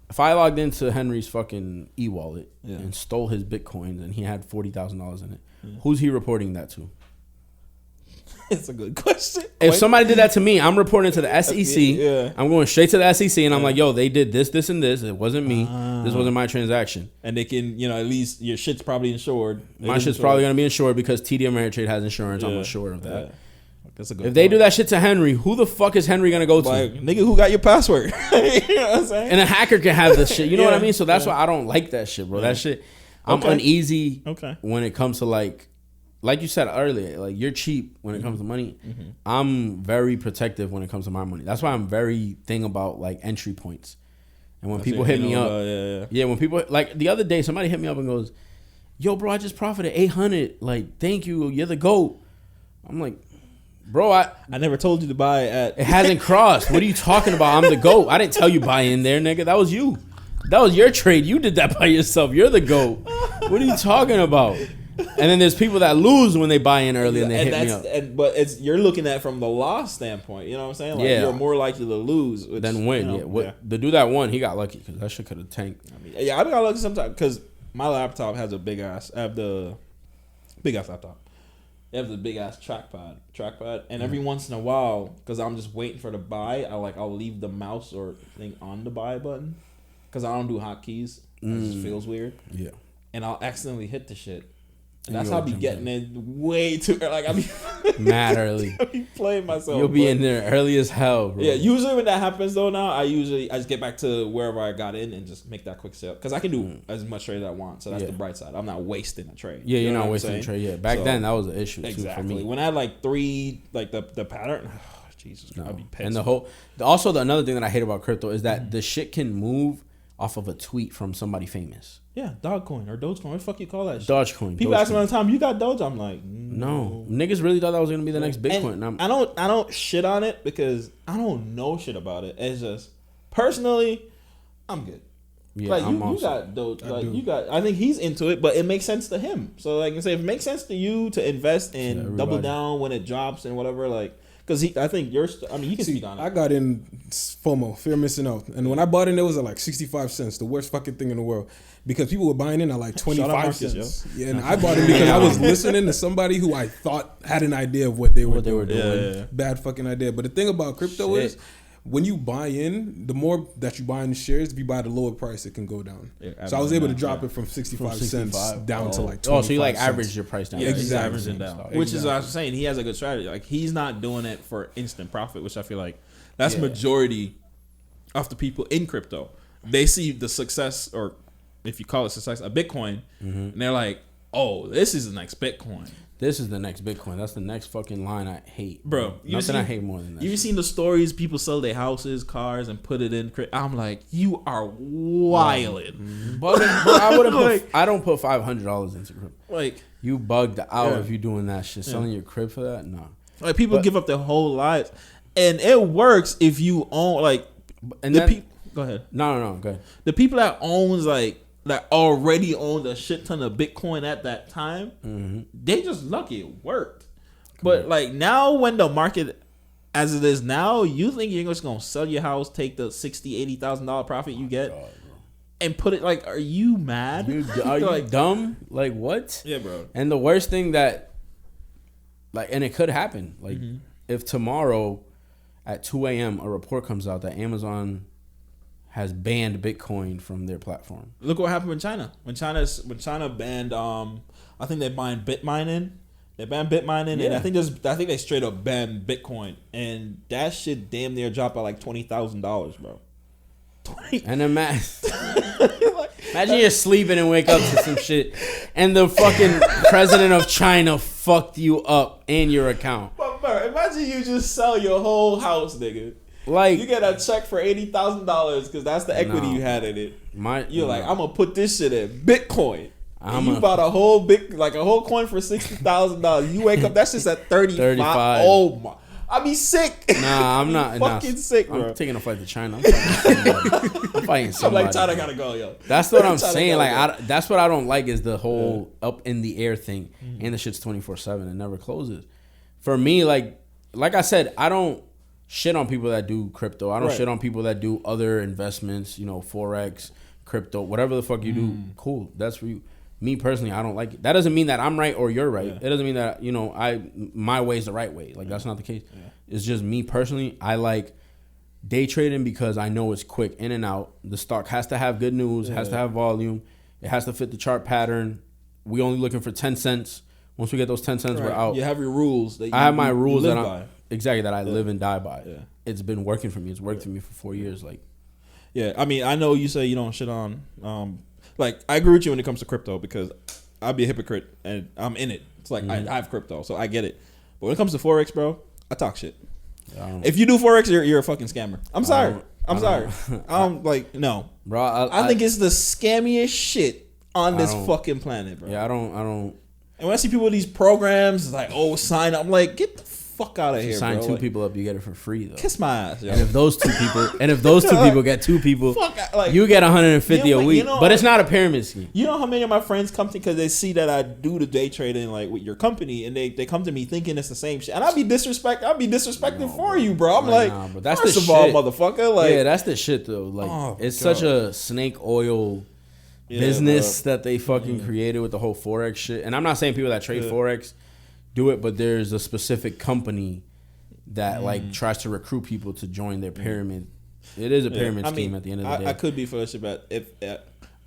if I logged into Henry's fucking e-wallet and stole his Bitcoins and he had $40,000 in it, who's he reporting that to? It's a good question. If somebody did that to me, I'm reporting to the SEC. I'm going straight to the SEC and I'm like, yo, they did this, this, and this. It wasn't me. This wasn't my transaction. And they can, at least your shit's probably insured. My shit's probably going to be insured because TD Ameritrade has insurance. I'm assured of that. That's a good if they do that shit to Henry, who the fuck is Henry going to go to? Like, nigga, who got your password? You know what I'm saying? And a hacker can have this shit. You know what I mean? So that's why I don't like that shit, bro. That shit, I'm uneasy when it comes to like you said earlier, like you're cheap when it comes to money. I'm very protective when it comes to my money. That's why I'm very thing about like entry points. And when people hit me up, when people like the other day, somebody hit me up and goes, "Yo, bro, I just profited 800. Like, thank you. You're the GOAT." I'm like, bro, I never told you to buy at. It hasn't crossed. What are you talking about? I'm the GOAT. I didn't tell you buy in there, nigga. That was you. That was your trade. You did that by yourself. You're the GOAT. What are you talking about? And then there's people that lose when they buy in early and they hit me up. But you're looking at it from the loss standpoint. You know what I'm saying? Like, you're more likely to lose than win. The dude that won, he got lucky because that shit could have tanked. I got lucky sometimes because my laptop has a big ass. I have the big ass laptop. It has the big ass trackpad, and every once in a while, because I'm just waiting for the buy, I'll leave the mouse or thing on the buy button because I don't do hotkeys. It just feels weird. Yeah, and I'll accidentally hit the shit. And that's how I be getting in way too early. Like I be mad early. I be playing myself. You'll be in there early as hell, bro. Yeah, usually when that happens though, now I just get back to wherever I got in and just make that quick sale because I can do as much trade as I want. So that's the bright side. I'm not wasting a trade. Yeah, you're not wasting a trade. Yeah, back then that was an issue too for me. When I had like three, like the pattern. Oh, Jesus, I'd be pissed. And another thing that I hate about crypto is that the shit can move off of a tweet from somebody famous. Yeah, Dogecoin or Dogecoin. What the fuck you call that shit? Dogecoin. People ask me all the time, you got Doge? I'm like, no. Niggas really thought that was gonna be the next Bitcoin. And I don't shit on it because I don't know shit about it. It's just personally, I'm good. Yeah, like you got Doge. I think he's into it, but it makes sense to him. So like I say, if it makes sense to you to invest and double down when it drops and whatever, like. Because he can speak on it. I got in FOMO, fear of missing out. And when I bought in, it was at like 65 cents, the worst fucking thing in the world. Because people were buying in at like 25 cents. Yeah, and I bought in because I was listening to somebody who I thought had an idea of what they were doing. Yeah. Bad fucking idea. But the thing about crypto is, when you buy in, the more that you buy in the shares, if you buy at a lower price, it can go down. Yeah, so I was able to drop it from 65 cents down to like 25 so you like average your price down. Yeah, exactly. Down. Which is what I was saying. He has a good strategy. Like he's not doing it for instant profit, which I feel like that's majority of the people in crypto. They see the success, or if you call it success, a Bitcoin, and they're like, oh, this is the next Bitcoin. This is the next Bitcoin. That's the next fucking line I hate. Bro, nothing I hate more than that. You've seen the stories, people sell their houses, cars, and put it in. I'm like, you are wilding. But I don't put $500 into crypto. Like, you bugged out if you're doing that shit. Selling your crib for that? No. Like, people give up their whole lives. And it works if you own, like, and go ahead. No, go ahead. The people that owns, like, that already owned a shit ton of Bitcoin at that time, they just lucky it worked. But like now, when the market as it is now, you think you're just gonna sell your house, take the $60,000-$80,000 profit you get, and put it like, are you mad? Are you like dumb? Like what? Yeah, bro. And the worst thing that, like, and it could happen, like if tomorrow at 2 a.m. a report comes out that Amazon has banned Bitcoin from their platform. Look what happened in China. When China banned, I think they banned Bitmining. They banned Bitmining, and I think they straight up banned Bitcoin, and that shit damn near dropped by like $20,000, bro. And imagine you're sleeping and wake up to some shit, and the fucking president of China fucked you up and your account. But bro, imagine you just sell your whole house, nigga. Like, you get a check for $80,000 because that's the equity you had in it. You're like, I'm gonna put this shit in Bitcoin. And you bought a whole coin for $60,000. You wake up, that's just at 35. Oh my! I be sick. Nah, I'm not. Fucking sick, bro. I'm taking a flight to China. I'm fighting somebody. I'm like, China gotta go, yo. That's what I'm saying. Like, that's what I don't like is the whole up in the air thing, and the shit's 24/7 and never closes. For me, like I said, I don't shit on people that do crypto. I don't shit on people that do other investments, Forex, crypto, whatever the fuck you do. Cool. That's for you. Me personally, I don't like it. That doesn't mean that I'm right or you're right. It doesn't mean that, my way is the right way. Like, that's not the case. It's just me personally. I like day trading because I know it's quick in and out. The stock has to have good news, has to have volume. It has to fit the chart pattern. We only looking for 10 cents. Once we get those 10 cents, we're out. You have your rules. I have my rules that I live and die by. Yeah. It's been working for me. It's worked for me for 4 years. Like, yeah, I mean, I know you say you don't shit on. Like, I agree with you when it comes to crypto because I'd be a hypocrite and I'm in it. It's like I have crypto, so I get it. But when it comes to Forex, bro, I talk shit. If you do Forex, you're a fucking scammer. I'm sorry. I'm like, no, bro. I think it's the scammiest shit on this fucking planet, bro. Yeah, I don't. And when I see people with these programs, it's like, oh, sign up. I'm like, get the fuck out of here, sign bro. Two people up, you get it for free though. Kiss my ass, yo. And if those two people get two people, you get 150 a week. But it's not a pyramid scheme. You know how many of my friends come to because they see that I do the day trading like with your company, and they come to me thinking it's the same shit, and I'll be disrespecting for you, bro. I'm like, but that's first the of shit. all, motherfucker, like, yeah, that's the shit though. Like, it's such a snake oil business that they fucking created with the whole Forex shit. And I'm not saying people that trade Forex do it, but there's a specific company that like tries to recruit people to join their pyramid. It is a pyramid scheme at the end of the day. I could be full of shit, but if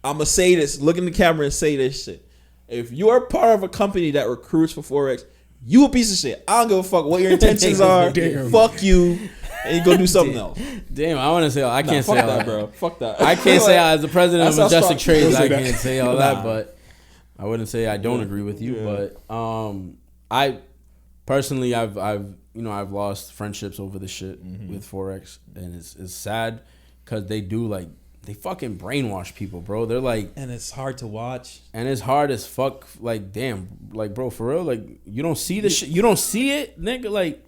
I'm gonna say this, look in the camera and say this shit. If you're part of a company that recruits for Forex, you a piece of shit. I don't give a fuck what your intentions are. Fuck you. And you go do something else. Damn, I want to say I can't say all that, bro. Fuck that. I can't say as the president of Majestic Trades, I can't say all that, but I wouldn't say I don't agree with you. But I personally, I've lost friendships over this shit with Forex, and it's sad because they fucking brainwash people, bro. They're like, and it's hard to watch, and it's hard as fuck. Like, damn, like, bro, for real, like, you don't see this shit, you don't see it, nigga, like.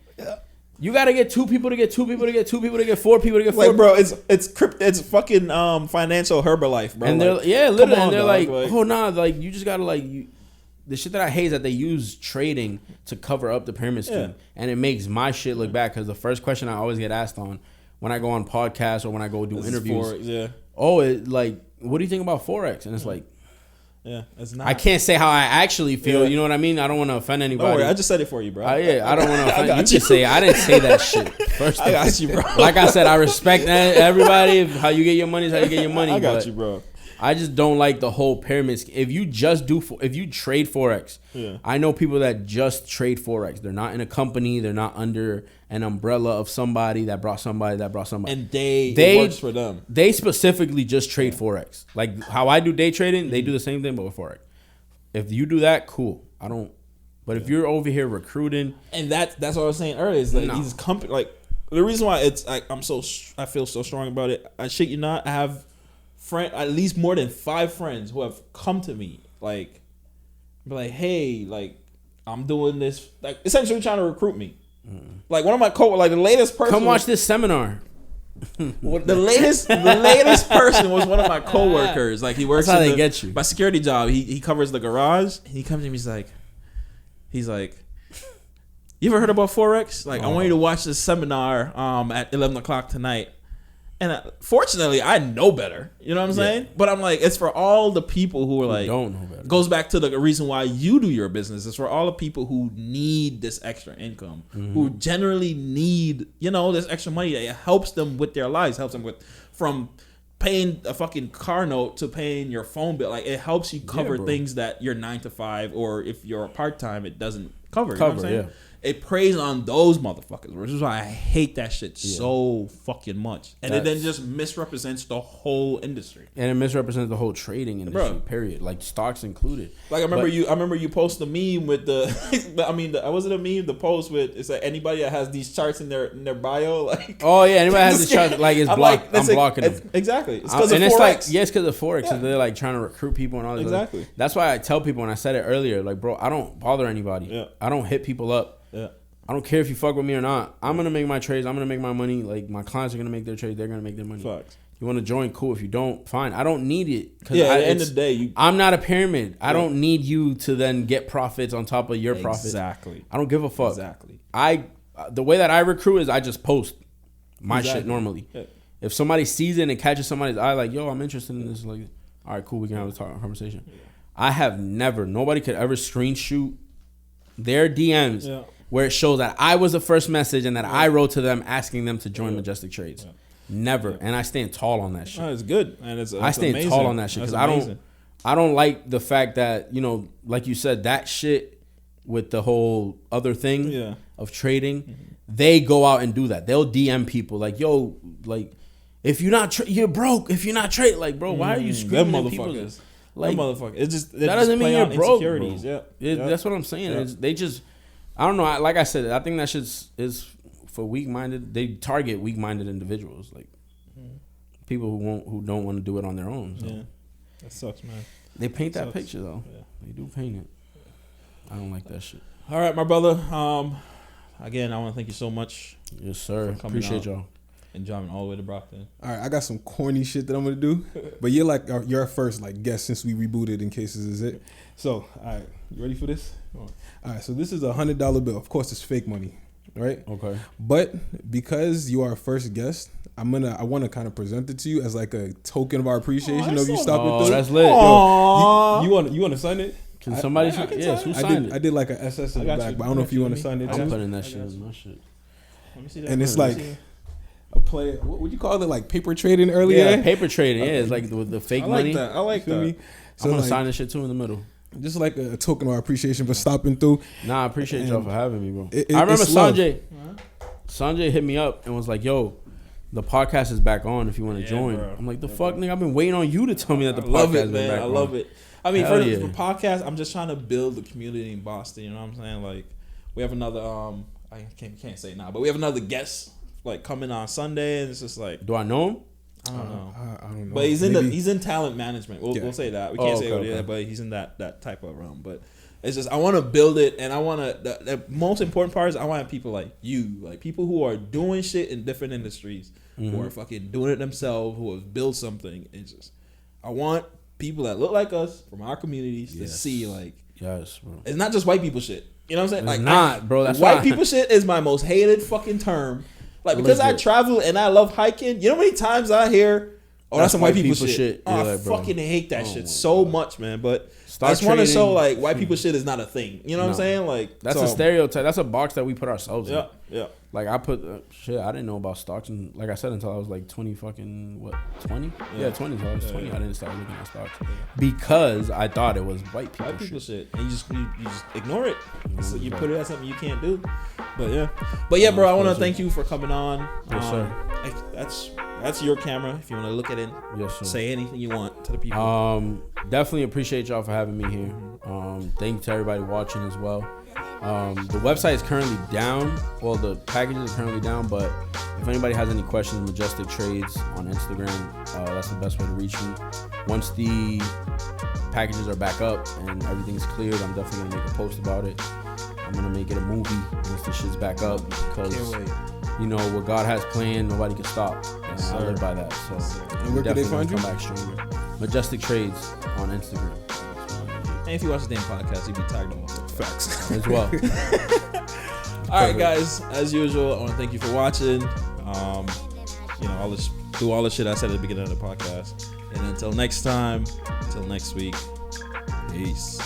You gotta get 2 people to get 2 people to get 2 people to get 4 people to get 4. Like, bro, it's fucking financial Herbalife, bro. And they're literally, and they're like, oh nah, like, you just gotta the shit that I hate is that they use trading to cover up the pyramid scheme, and it makes my shit look bad because the first question I always get asked on when I go on podcasts or when I go do interviews, Forex, what do you think about Forex? And it's like. Yeah, it's not. I can't say how I actually feel. You know what I mean? I don't want to offend anybody. Don't worry, I just said it for you, bro. I don't want to offend you. Just say I didn't say that shit. First, I got you, bro. Like I said, I respect everybody. How you get your money is how you get your money. I got you, bro. I just don't like the whole pyramid scheme. If you trade Forex, I know people that just trade Forex. They're not in a company. They're not under an umbrella of somebody that brought somebody. And it works for them. They specifically just trade Forex. Like how I do day trading, they do the same thing but with Forex. If you do that, cool. I don't. But if you're over here recruiting, and that's what I was saying earlier, is like these companies. Like the reason why it's like I feel so strong about it. I shit you not. I have at least more than 5 friends who have come to me like, be like, hey, like I'm doing this, like essentially trying to recruit me. Like one of my the latest person. Come watch this seminar. The latest person was one of my coworkers. Like he works. That's how they get you. My security job. He covers the garage. And he comes to me. He's like, you ever heard about Forex? Like I want you to watch this seminar at 11 o'clock tonight. And fortunately, I know better. You know what I'm saying? But I'm like, it's for all the people who are like, don't know better. Goes back to the reason why you do your business. It's for all the people who need this extra income, who generally need, this extra money. It helps them with their lives, helps them from paying a fucking car note to paying your phone bill. Like, it helps you cover things that your 9 to 5, or if you're a part-time, it doesn't cover. You know what I'm saying? It preys on those motherfuckers, which is why I hate that shit so fucking much. And it then just misrepresents the whole industry. And it misrepresents the whole trading industry, period. Like, stocks included. Like, I remember you posted a meme with was it a meme? The post with, it's like, anybody that has these charts in their bio, like, oh yeah, anybody has these charts, like, it's blocked. I'm blocking them. Exactly. It's because of Forex. It's like, it's because of Forex. Yeah. They're like trying to recruit people and all this. Exactly. That's why I tell people, and I said it earlier, like, bro, I don't bother anybody. Yeah. I don't hit people up. Yeah. I don't care if you fuck with me or not. I'm going to make my trades. I'm going to make my money. Like, my clients are going to make their trades. They're going to make their money. Facts. You want to join? Cool. If you don't, fine. I don't need it. At the end of the day, I'm not a pyramid. I don't need you to then get profits on top of your profits. Exactly. I don't give a fuck. Exactly. The way that I recruit is I just post my shit normally. Yeah. If somebody sees it and catches somebody's eye, like, yo, I'm interested in this, like, all right, cool, we can have a conversation. Yeah. I have never, nobody could ever screenshot their DMs where it shows that I was the first message and that I wrote to them asking them to join Majestic Trades. Yeah. Never. Yeah. And I stand tall on that shit. No, it's good. And I stand amazing. Tall on that shit because I don't like the fact that, like you said, that shit with the whole other thing of trading, they go out and do that. They'll DM people like, yo, like, if you're not, you're broke. If you're not trading, like, bro, why are you screaming at people? Like, motherfucker. It's just, that doesn't mean you're broke, bro. Yeah. That's what I'm saying. Yeah. They just, I don't know. Like I said, I think that shit is for weak-minded. They target weak-minded individuals, like people who don't want to do it on their own. So. Yeah, that sucks, man. They paint that picture though. Yeah. They do paint it. I don't like that shit. All right, my brother. Again, I want to thank you so much. Yes, sir. Appreciate y'all. And driving all the way to Brockton. All right, I got some corny shit that I'm gonna do, but you're our first guest since we rebooted In Case This Is It. So, all right, you ready for this? All right, so this is a $100 bill. Of course, it's fake money, right? Okay. But because you are our first guest, I want to kind of present it to you as like a token of our appreciation of you stopping through. That's lit. Yo, you want to sign it? Can somebody? Yes, who signed it? I did like an SS in the back, but I don't know if you want to sign it too. I'm putting that shit in my shit. Let me see that. And it's like a play. What would you call it? Like paper trading earlier? Yeah, paper trading. Yeah, it's like the fake money. I like that. So I'm gonna sign this shit too in the middle. Just like a token of our appreciation for stopping through. Nah, I appreciate y'all for having me, bro. I remember Sanjay hit me up and was like, "Yo, the podcast is back on. If you want to join." Bro. I'm like, "The fuck, nigga! I've been waiting on you to tell me that the podcast is back on." I love it. I mean, for the podcast, I'm just trying to build the community in Boston. You know what I'm saying? Like, we have another. I can't say it now, but we have another guest coming on Sunday, and it's just like, do I know him? I don't know. But he's in talent management. We'll say that. We can't say what it is, but he's in that type of realm. But it's just, I want to build it, and I want to. The most important part is I want people like you, like people who are doing shit in different industries, who are fucking doing it themselves, who have built something. It's just, I want people that look like us from our communities to see yes, bro. It's not just white people shit. You know what I'm saying? It's not, bro. That's white people shit is my most hated fucking term. Like, because I travel and I love hiking, you know how many times I hear, that's some white people shit. I fucking hate that shit so much, man. But I just want to show, white people shit is not a thing. You know what I'm saying? Like, that's a stereotype. That's a box that we put ourselves in. Yeah. Like, I put, I didn't know about stocks, and like I said, until I was like 20 fucking, 20? Yeah, 20. Until I was 20, I didn't start looking at stocks. Because I thought it was white people shit. And you just ignore it. So you put it as something you can't do. But yeah, bro, I want to thank you for coming on. Yes, sir. That's your camera. If you want to look at it, yes, sir. Say anything you want to the people. Definitely appreciate y'all for having me here. Thank you to everybody watching as well. The website is currently down. Well, the packages are currently down, but if anybody has any questions, Majestic Trades on Instagram, that's the best way to reach me. Once the packages are back up and everything's cleared, I'm definitely gonna make a post about it. I'm gonna make it a movie once the shit's back up, because what God has planned, nobody can stop. I live by that. So and where can they find you? Come back stronger. Majestic Trades on Instagram. And if you watch the damn podcast, you'll be tagged on facts as well. All right, guys. As usual, I want to thank you for watching. All this Do all the shit I said at the beginning of the podcast. And until next time, until next week, peace.